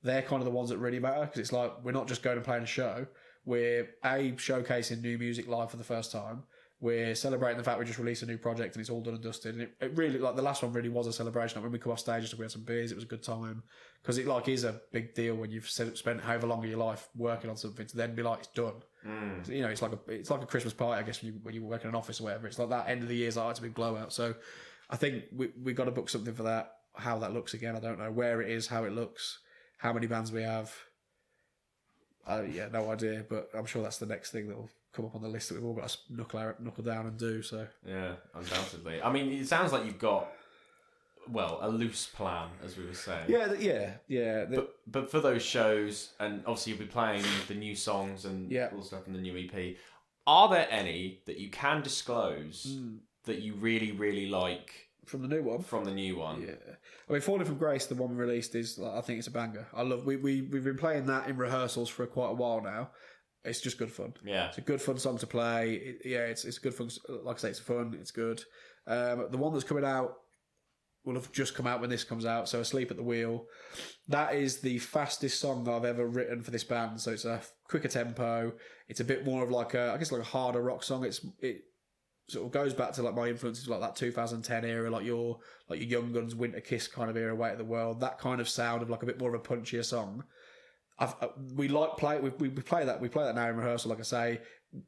Speaker 2: they're kind of the ones that really matter, because it's like, we're not just going and playing a show, we're showcasing new music live for the first time, we're celebrating the fact we just released a new project and it's all done and dusted, and it really, like, the last one really was a celebration. Like, when we come off stage, we had some beers, it was a good time, because it like is a big deal when you've spent however long of your life working on something to then be like, it's done. So, it's like a Christmas party, I guess, when you work in an office or whatever. It's like that end of the year is like, it's a big blowout. So I think we got to book something for that. How that looks again, I don't know. Where it is, how it looks, how many bands we have. No idea. But I'm sure that's the next thing that will come up on the list that we've all got to knuckle down and do. So
Speaker 3: yeah, undoubtedly. I mean, it sounds like you've got, well, a loose plan, as we were saying.
Speaker 2: Yeah.
Speaker 3: But for those shows, and obviously you'll be playing the new songs and all the stuff in the new EP, are there any that you can disclose that you really, really like
Speaker 2: from the new one?
Speaker 3: From the new one,
Speaker 2: yeah. I mean, Falling from Grace, the one we released, is I think it's a banger. I love. We've been playing that in rehearsals for quite a while now. It's just good fun.
Speaker 3: Yeah,
Speaker 2: it's a good fun song to play. It's good fun. Like I say, it's fun. It's good. The one that's coming out will have just come out when this comes out, so Asleep at the Wheel. That is the fastest song that I've ever written for this band, so it's a quicker tempo. It's a bit more of like a harder rock song. It sort of goes back to like my influences, like that 2010 era, like your Young Guns, Winter Kiss kind of era, Weight of the World, that kind of sound of like a bit more of a punchier song. We play that now in rehearsal. Like I say,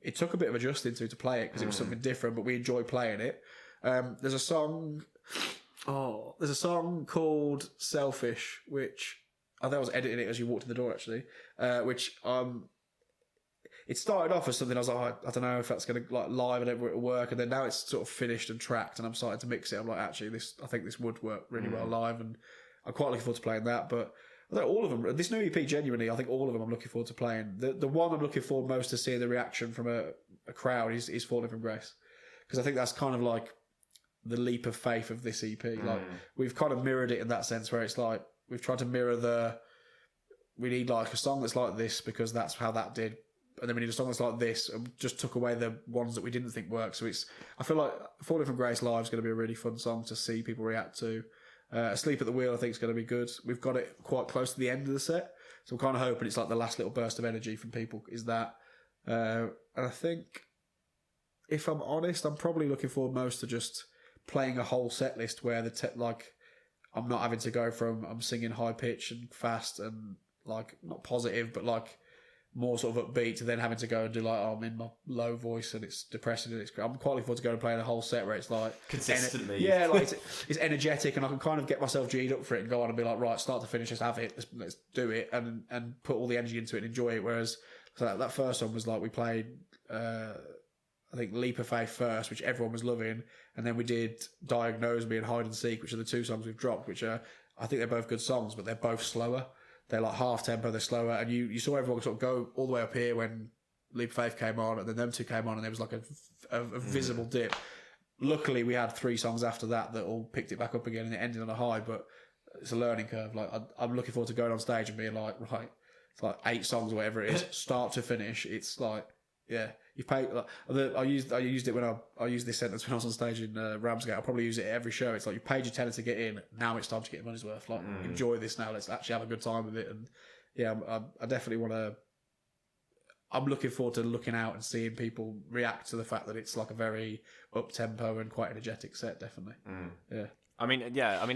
Speaker 2: it took a bit of adjusting to play it because it was something different, but we enjoy playing it. There's a song called Selfish, which I think I was editing it as you walked in the door, actually, which it started off as something I was like, I don't know if that's going to like live and it'll work, and then now it's sort of finished and tracked and I'm starting to mix it. I'm like, actually, I think this would work really well live, and I'm quite looking forward to playing that. But I think all of them, this new EP, genuinely, I think all of them I'm looking forward to playing. The one I'm looking forward most to seeing the reaction from a crowd is Falling from Grace, because I think that's kind of like the leap of faith of this EP. Like, we've kind of mirrored it in that sense, where it's like we've tried to mirror we need like a song that's like this because that's how that did, and then we need a song that's like this, and just took away the ones that we didn't think worked. So I feel like Falling from Grace live is going to be a really fun song to see people react to. Asleep at the Wheel I think is going to be good. We've got it quite close to the end of the set, so I'm kind of hoping it's like the last little burst of energy from people is that. And I think, if I'm honest, I'm probably looking forward most to just playing a whole set list where I'm not having to go from I'm singing high pitch and fast and like not positive, but like more sort of upbeat, to then having to go and do like, I'm in my low voice and it's depressing and I'm quite looking forward to going and playing a whole set where it's like
Speaker 3: consistently,
Speaker 2: it's energetic and I can kind of get myself G'd up for it and go on and be like, right, start to finish, just have it, let's do it, and put all the energy into it and enjoy it. Whereas that first one was like, we played I think Leap of Faith first, which everyone was loving, and then we did Diagnose Me and Hide and Seek, which are the two songs we've dropped, which are, I think they're both good songs, but they're both slower. They're like half tempo, they're slower, and you saw everyone sort of go all the way up here when Leap of Faith came on, and then them two came on, and there was like a visible dip. Luckily, we had 3 songs after that all picked it back up again, and it ended on a high, but it's a learning curve. Like, I'm looking forward to going on stage and being like, right, it's like 8 songs or whatever it is, start to finish. It's like, yeah, you pay. Like, I used it when I used this sentence when I was on stage in Ramsgate. I'll probably use it at every show. It's like, you paid your tenner to get in. Now it's time to get your money's worth. Like, enjoy this now. Let's actually have a good time with it. And yeah, I definitely want to. I'm looking forward to looking out and seeing people react to the fact that it's like a very up tempo and quite energetic set. Definitely, yeah.
Speaker 3: I mean,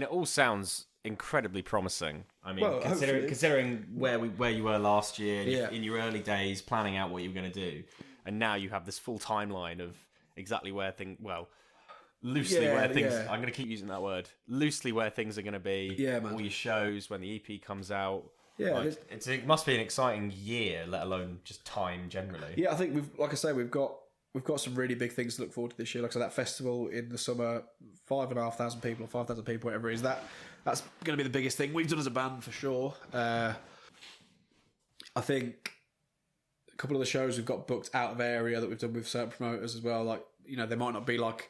Speaker 3: it all sounds incredibly promising. I mean,
Speaker 2: Well,
Speaker 3: considering where you were last year, and
Speaker 2: Yeah.
Speaker 3: in your early days, planning out what you were going to do, and now you have this full timeline of exactly where things. Well, loosely where things.
Speaker 2: Yeah.
Speaker 3: I'm going to keep using that word. Loosely where things are going to be.
Speaker 2: Yeah, man.
Speaker 3: All your shows when the EP comes out.
Speaker 2: Yeah,
Speaker 3: Like, it must be an exciting year, let alone just time generally.
Speaker 2: Yeah, I think we've got some really big things to look forward to this year. Like I said, that festival in the summer, 5,500 people or 5,000 people, whatever it is, that's going to be the biggest thing we've done as a band for sure. I think a couple of the shows we've got booked out of area that we've done with certain promoters as well. Like, you know, they might not be like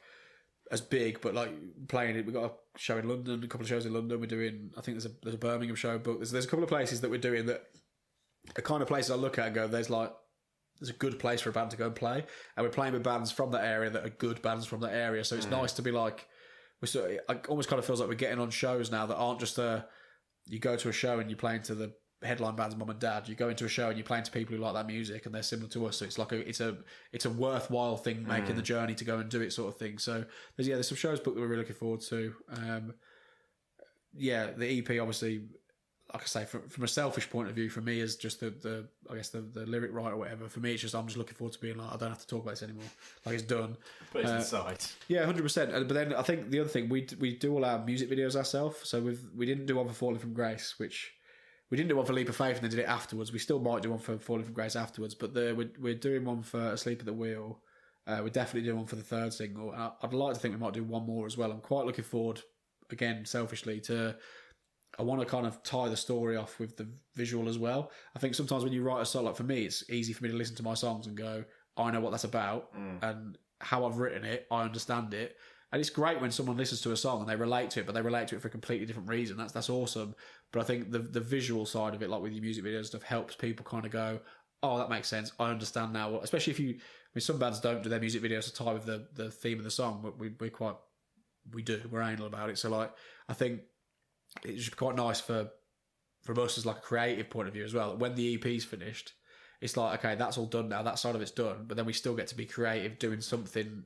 Speaker 2: as big, but like playing it, we've got a show in London, a couple of shows in London. We're doing, I think there's a Birmingham show booked. There's a couple of places that we're doing that are kind of places I look at and go, there's a good place for a band to go and play, and we're playing with bands from that area that are good bands from that area. So it's nice to be like, it almost kind of feels like we're getting on shows now that aren't just you go to a show and you're playing to the headline band's mum and dad. You go into a show and you're playing to people who like that music and they're similar to us. So it's like it's a worthwhile thing, making the journey to go and do it, sort of thing. So there's some shows booked that we're really looking forward to. The EP obviously, like I say, from a selfish point of view, for me as just the lyric writer or whatever, for me it's just, I'm just looking forward to being like, I don't have to talk about this anymore. Like, it's done.
Speaker 3: Put it inside.
Speaker 2: Yeah, 100%. But then I think the other thing, we do all our music videos ourselves. So we didn't do one for Falling From Grace, which we didn't do one for Leap of Faith and then did it afterwards. We still might do one for Falling From Grace afterwards, but we're doing one for Asleep at the Wheel. We're definitely doing one for the 3rd single. And I'd like to think we might do one more as well. I'm quite looking forward, again, selfishly, I want to kind of tie the story off with the visual as well. I think sometimes when you write a song, like for me, it's easy for me to listen to my songs and go, I know what that's about, and how I've written it, I understand it. And it's great when someone listens to a song and they relate to it, but they relate to it for a completely different reason. That's awesome. But I think the visual side of it, like with your music videos and stuff, helps people kind of go, oh, that makes sense. I understand now. Especially if some bands don't do their music videos to tie with the theme of the song, but we're anal about it. So like, I think it's just quite nice from us as like a creative point of view as well. When the EP's finished, it's like, okay, that's all done now. That side of it's done, but then we still get to be creative, doing something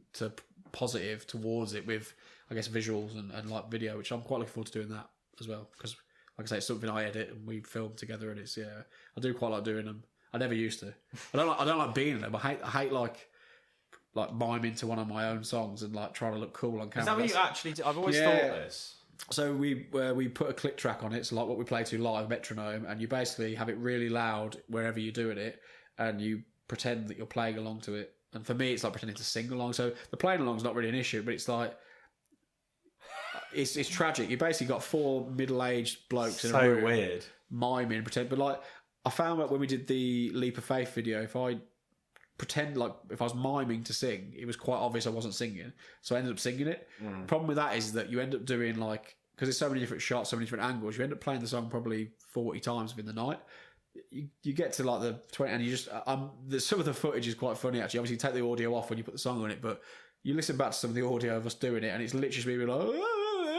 Speaker 2: positive towards it with, I guess, visuals and like video, which I'm quite looking forward to doing that as well. Because, like I say, it's something I edit and we film together, and it's I do quite like doing them. I never used to. I don't like being in them. I hate like miming to one of my own songs and like trying to look cool on camera.
Speaker 3: Is that what you actually do? I've always thought this.
Speaker 2: So we put a click track on it, so like what we play to live, metronome, and you basically have it really loud wherever you're doing it, and you pretend that you're playing along to it. And for me, it's like pretending to sing along. So the playing along is not really an issue, but it's like it's tragic. You basically got 4 middle-aged blokes in a room,
Speaker 3: weird,
Speaker 2: miming, pretend. But like, I found that when we did the Leap of Faith video, if I pretend like if I was miming to sing, it was quite obvious I wasn't singing, so I ended up singing it. Problem with that is that you end up doing like, because there's so many different shots, so many different angles, you end up playing the song probably 40 times within the night. You get to like the 20 and you just some of the footage is quite funny actually. Obviously you take the audio off when you put the song on it, but you listen back to some of the audio of us doing it and it's literally me being like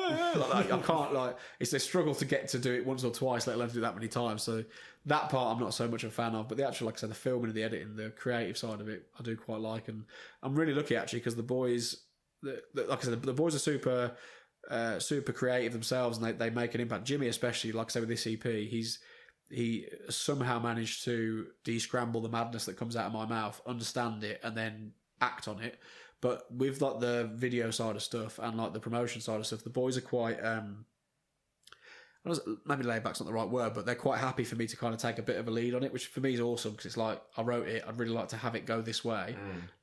Speaker 2: like, I can't, like, it's a struggle to get to do it once or twice, let alone do it that many times. So that part I'm not so much a fan of, but the actual, like I said, the filming and the editing, the creative side of it, I do quite like. And I'm really lucky actually, because the boys, like I said, the boys are super creative themselves, and they make an impact. Jimmy especially, like I said, with this EP, he somehow managed to de-scramble the madness that comes out of my mouth, understand it, and then act on it. But with like the video side of stuff and like the promotion side of stuff, the boys are quite maybe laid back's not the right word, but they're quite happy for me to kind of take a bit of a lead on it, which for me is awesome, because it's like, I wrote it, I'd really like to have it go this way.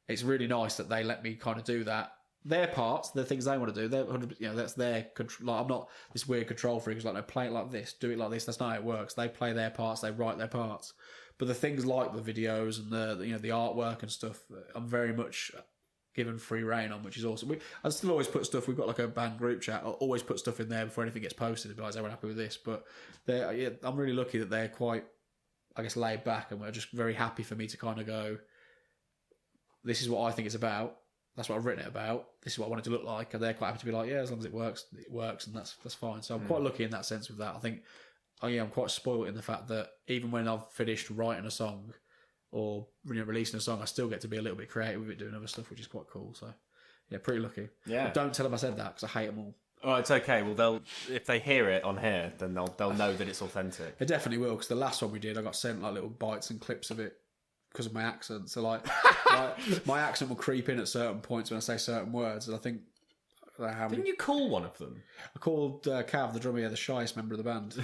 Speaker 2: It's really nice that they let me kind of do that. Their parts, the things they want to do, that's their control. Like, I'm not this weird control freak who's like, no, play it like this, do it like this. That's not how it works. They play their parts, they write their parts. But the things like the videos and the artwork and stuff, I'm very much given free reign on, which is awesome. I still always put stuff. We've got like a band group chat. I'll always put stuff in there before anything gets posted. And be like, "Is everyone happy with this?" But I'm really lucky that they're quite, I guess, laid back, and we're just very happy for me to kind of go, "This is what I think it's about. That's what I've written it about. This is what I want it to look like." And they're quite happy to be like, "Yeah, as long as it works, and that's fine." So I'm quite lucky in that sense with that. I think, I'm quite spoiled in the fact that even when I've finished writing a song or releasing a song, I still get to be a little bit creative with it, doing other stuff, which is quite cool. So, yeah, pretty lucky.
Speaker 3: Yeah.
Speaker 2: But don't tell them I said that, because I hate them all.
Speaker 3: Oh, it's okay. Well, if they hear it on here, then they'll know that it's authentic.
Speaker 2: It definitely will, because the last one we did, I got sent like little bites and clips of it because of my accent. So like my accent will creep in at certain points when I say certain words, and I think,
Speaker 3: didn't you call one of them?
Speaker 2: I called Cav, the drummer, the shyest member of the band.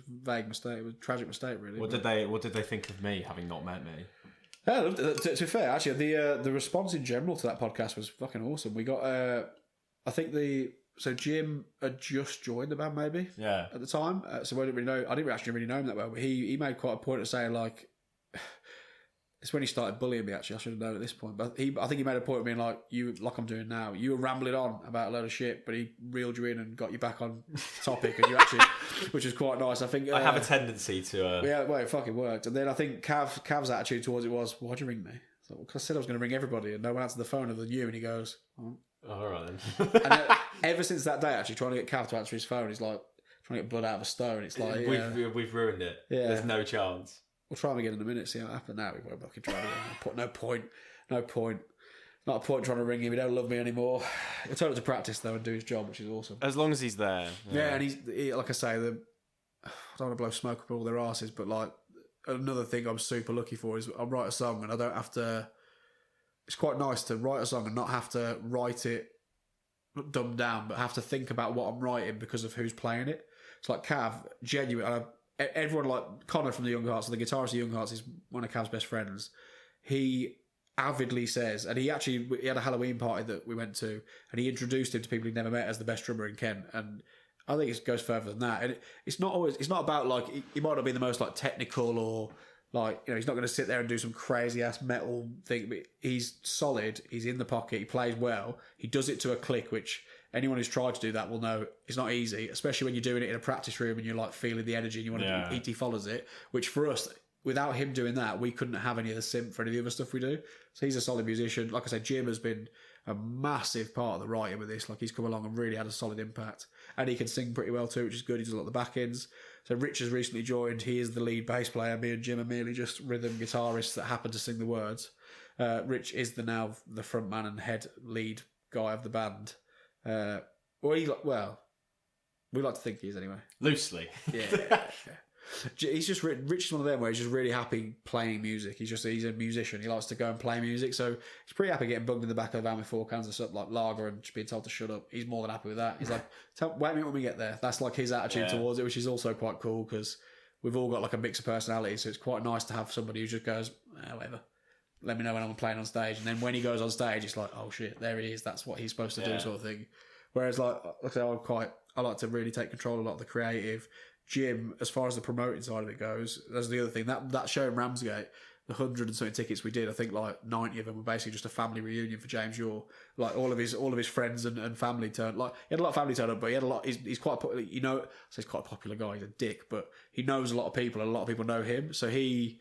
Speaker 2: Vague mistake. It was a tragic mistake, really.
Speaker 3: What did they think of me, having not met me?
Speaker 2: Yeah, to be fair, actually, the response in general to that podcast was fucking awesome. We got, I think Jim had just joined the band, maybe.
Speaker 3: Yeah.
Speaker 2: At the time, so I didn't actually really know him that well. But he made quite a point of saying like, it's when he started bullying me. Actually, I should have known at this point. But I think he made a point of being like, like I'm doing now. You were rambling on about a load of shit, but he reeled you in and got you back on topic, and you actually, which is quite nice. I think
Speaker 3: I have a tendency to.
Speaker 2: Yeah, well, it fucking worked. And then I think Cav's attitude towards it was, "Why'd you ring me?" So, because I said I was going to ring everybody, and no one answered the phone other than you. And he goes, "Oh,
Speaker 3: all right then."
Speaker 2: And then, ever since that day, actually trying to get Cav to answer his phone, he's like trying to get blood out of a stone. It's like
Speaker 3: we've ruined it.
Speaker 2: Yeah.
Speaker 3: There's no chance.
Speaker 2: We'll try him again in a minute, see how it happened. Now we won't fucking try it again. No point. Not a point trying to ring him. He don't love me anymore. He'll turn up to practice though and do his job, which is awesome.
Speaker 3: As long as he's there.
Speaker 2: Yeah, and he like I say, I don't want to blow smoke up all their asses, but like another thing I'm super lucky for is I write a song and I don't have to. It's quite nice to write a song and not have to write it dumbed down, but have to think about what I'm writing because of who's playing it. It's like Cav, genuine. Everyone like Connor from the Young Hearts, the guitarist of Young Hearts, is one of Cav's best friends. He avidly says, and he had a Halloween party that we went to, and he introduced him to people he'd never met as the best drummer in Kent. And I think it goes further than that. And it's not about like he might not be the most like technical or like he's not going to sit there and do some crazy ass metal thing. But he's solid. He's in the pocket. He plays well. He does it to a click, which anyone who's tried to do that will know it's not easy, especially when you're doing it in a practice room and you're like feeling the energy and you want to he follows it, which for us, without him doing that, we couldn't have any of the synth for any of the other stuff we do. So he's a solid musician. Like I said, Jim has been a massive part of the writing with this. Like he's come along and really had a solid impact, and he can sing pretty well too, which is good. He does a lot of the back ends. So Rich has recently joined. He is the lead bass player. Me and Jim are merely just rhythm guitarists that happen to sing the words. Rich is now the front man and head lead guy of the band. We like to think he is anyway.
Speaker 3: Loosely.
Speaker 2: Yeah. He's just Rich is one of them where he's just really happy playing music. He's a musician. He likes to go and play music, so he's pretty happy getting bugged in the back of the van with 4 cans of stuff like lager and just being told to shut up. He's more than happy with that. He's like, wait a minute when we get there. That's like his attitude towards it, which is also quite cool because we've all got like a mix of personalities. So it's quite nice to have somebody who just goes, whatever. Let me know when I'm playing on stage, and then when he goes on stage, it's like, oh shit, there he is. That's what he's supposed to do, sort of thing. Whereas like I say, I like to really take control of a lot of the creative. Jim, as far as the promoting side of it goes, that's the other thing. That show in Ramsgate, the 100 and something tickets we did, I think like 90 of them were basically just a family reunion for James Yore. Like all of his friends and family turned. Like he had a lot of family turn up, but he had a lot. He's quite so he's quite a popular guy. He's a dick, but he knows a lot of people, and a lot of people know him. So he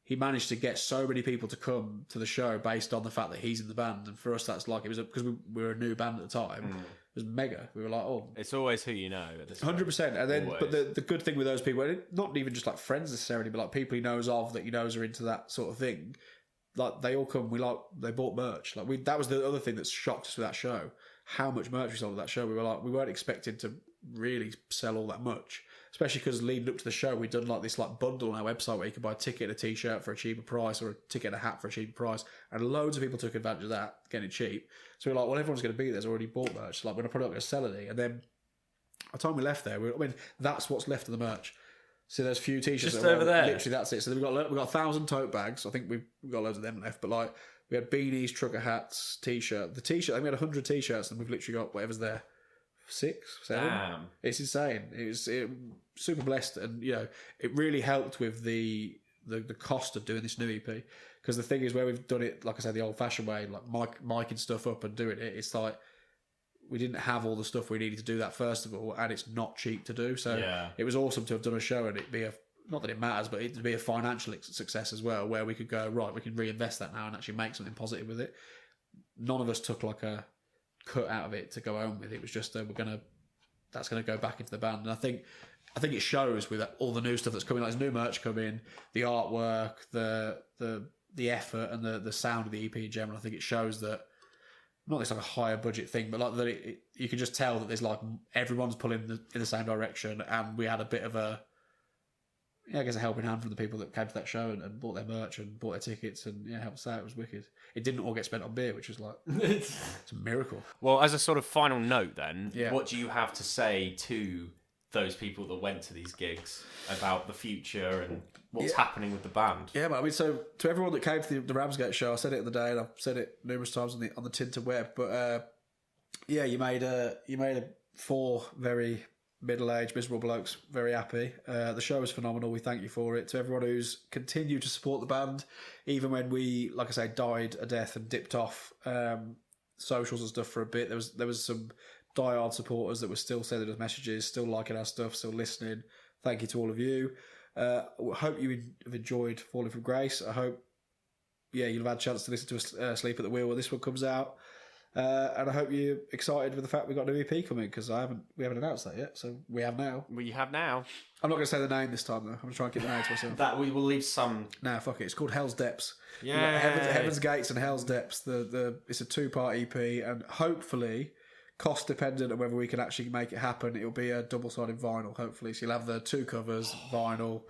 Speaker 2: managed to get so many people to come to the show based on the fact that he's in the band. And for us, that's like it was because we were a new band at the time. was mega. We were like, oh,
Speaker 3: it's always who you know.
Speaker 2: 100%. And then,
Speaker 3: always.
Speaker 2: but the good thing with those people, not even just like friends necessarily, but like people he knows of that he knows are into that sort of thing. Like they all come. They bought merch. Like that was the other thing that shocked us with that show. How much merch we sold at that show. We were like, we weren't expected to really sell all that much, especially because leading up to the show, we'd done like this like bundle on our website where you could buy a ticket and a t-shirt for a cheaper price, or a ticket and a hat for a cheaper price, and loads of people took advantage of that, getting it cheap. So we were like, well, everyone's going to be there's already bought merch. So like, we're probably not going to sell any. And then by the time we left there, that's what's left of the merch. So there's a few t-shirts
Speaker 3: just over there.
Speaker 2: Literally, that's it. So we've got 1,000 tote bags. I think we've got loads of them left. But like, we had beanies, trucker hats, t-shirt. The t-shirt, I think we had 100 t-shirts, and we've literally got whatever's there. 6, 7.
Speaker 3: Damn.
Speaker 2: It's insane. It was super blessed, and it really helped with the cost of doing this new EP. Because the thing is, where we've done it, like I said, the old-fashioned way, like miking stuff up and doing it, it's like we didn't have all the stuff we needed to do that first of all, and it's not cheap to do. So it was awesome to have done a show and it be not that it matters, but it to be a financial success as well, where we could go, right, we can reinvest that now and actually make something positive with it. None of us took like a cut out of it to go home with. It was just that's gonna go back into the band. And I think it shows with all the new stuff that's coming. Like there's new merch coming, the artwork, the effort, and the sound of the EP in general. I think it shows that not this like a higher budget thing, but like that you can just tell that there's like everyone's pulling in the same direction, and we had a bit of a helping hand from the people that came to that show and bought their merch and bought their tickets and helped us out. It was wicked. It didn't all get spent on beer, which was like it's a miracle.
Speaker 3: Well, as a sort of final note, then, what do you have to say to those people that went to these gigs about the future and what's happening with the band?
Speaker 2: Yeah, but I mean, so to everyone that came to the Ramsgate show, I said it the day, and I've said it numerous times on the tinted web. But you made 4 very middle-aged, miserable blokes very happy. The show was phenomenal. We thank you for it. To everyone who's continued to support the band, even when we, like I say, died a death and dipped off socials and stuff for a bit. There was some diehard supporters that were still sending us messages, still liking our stuff, still listening. Thank you to all of you. I hope you have enjoyed Falling From Grace. I hope, you'll have had a chance to listen to Sleep at the Wheel when this one comes out. And I hope you're excited with the fact we've got a new EP coming, because we haven't announced that yet. So we have now.
Speaker 3: We have now.
Speaker 2: I'm not going to say the name this time though. I'm going to try and keep the name to myself.
Speaker 3: That we will leave some.
Speaker 2: Nah, fuck it. It's called Hell's Depths.
Speaker 3: Yeah.
Speaker 2: Heaven's Gates and Hell's Depths. It's a 2-part EP, and hopefully, cost dependent on whether we can actually make it happen, it'll be a double-sided vinyl. Hopefully, so you'll have the 2 covers, vinyl.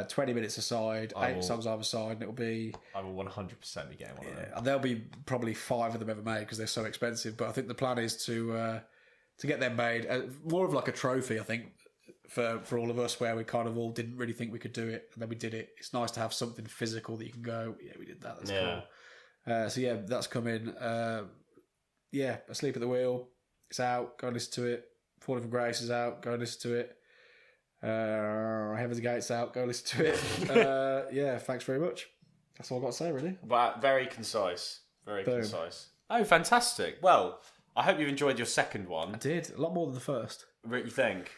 Speaker 2: 20 minutes aside, 8 songs either side, and it'll be.
Speaker 3: I will 100% be getting one of them.
Speaker 2: And there'll be probably 5 of them ever made because they're so expensive. But I think the plan is to get them made, more of like a trophy. I think for all of us, where we kind of all didn't really think we could do it, and then we did it. It's nice to have something physical that you can go, yeah, we did that. That's cool. So that's coming. Asleep at the Wheel. It's out. Go and listen to it. Falling From Grace is out. Go and listen to it. Heaven's Gates out. Go listen to it. Thanks very much. That's all I've got to say, really.
Speaker 3: But very concise. Very concise. Oh, fantastic. Well, I hope you've enjoyed your second one.
Speaker 2: I did. A lot more than the first.
Speaker 3: You think?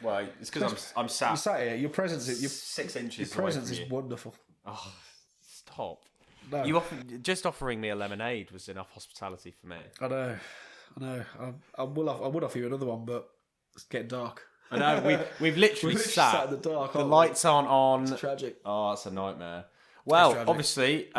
Speaker 3: Well, it's because I'm sat.
Speaker 2: You sat here. Your presence is
Speaker 3: 6 inches.
Speaker 2: Your presence is wonderful.
Speaker 3: Oh, stop!
Speaker 2: No.
Speaker 3: Just offering me a lemonade was enough hospitality for me.
Speaker 2: I know. I would offer you another one, but it's getting dark.
Speaker 3: I know. We've literally sat
Speaker 2: in the dark.
Speaker 3: The lights aren't on.
Speaker 2: It's tragic.
Speaker 3: Oh, it's a nightmare. Well, obviously,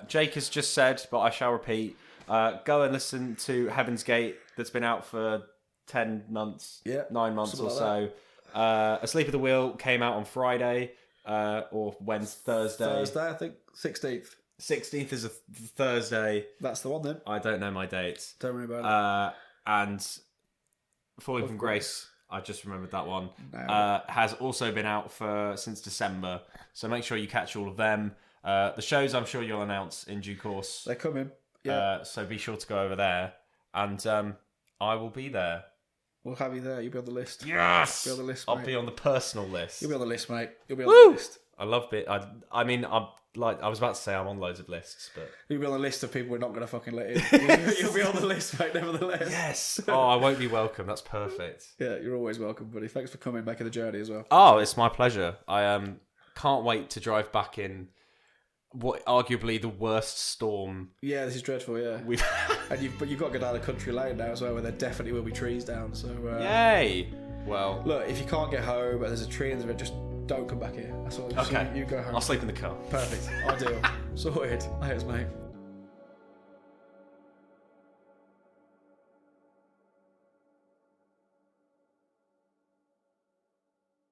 Speaker 3: Jake has just said, but I shall repeat. Go and listen to Heaven's Gate. That's been out for 10 months, 9 months or so. Asleep at the Wheel came out on Friday, or Thursday.
Speaker 2: Thursday, I think. 16th.
Speaker 3: 16th is a Thursday.
Speaker 2: That's the one then.
Speaker 3: I don't know my dates.
Speaker 2: Don't worry about it.
Speaker 3: And Falling From Grace, I just remembered that one, has also been out since December. So make sure you catch all of them. The shows I'm sure you'll announce in due course.
Speaker 2: They're coming. Yeah.
Speaker 3: So be sure to go over there. And I will be there.
Speaker 2: We'll have you there. You'll be on the list.
Speaker 3: Yes!
Speaker 2: You'll be on the list, mate.
Speaker 3: I'll be on the personal list.
Speaker 2: You'll be on the list, mate. You'll be on the list.
Speaker 3: I love it. I mean, I was about to say I'm on loads of lists, but
Speaker 2: you'll be on the list of people we're not going to fucking let in. You'll be on the list, mate. Nevertheless.
Speaker 3: Yes. Oh, I won't be welcome. That's perfect.
Speaker 2: Yeah, you're always welcome, buddy. Thanks for coming, making the journey as well.
Speaker 3: Oh, it's my pleasure. I can't wait to drive back in what arguably the worst storm.
Speaker 2: Yeah, this is dreadful. Yeah, but you've got to go down a country lane now as well, where there definitely will be trees down. So
Speaker 3: yay! Well,
Speaker 2: look, if you can't get home, but there's a tree in the just don't come back here. That's all.
Speaker 3: Okay,
Speaker 2: you go home.
Speaker 3: I'll sleep in the car.
Speaker 2: Perfect. Ideal. Sorted. Thanks, mate.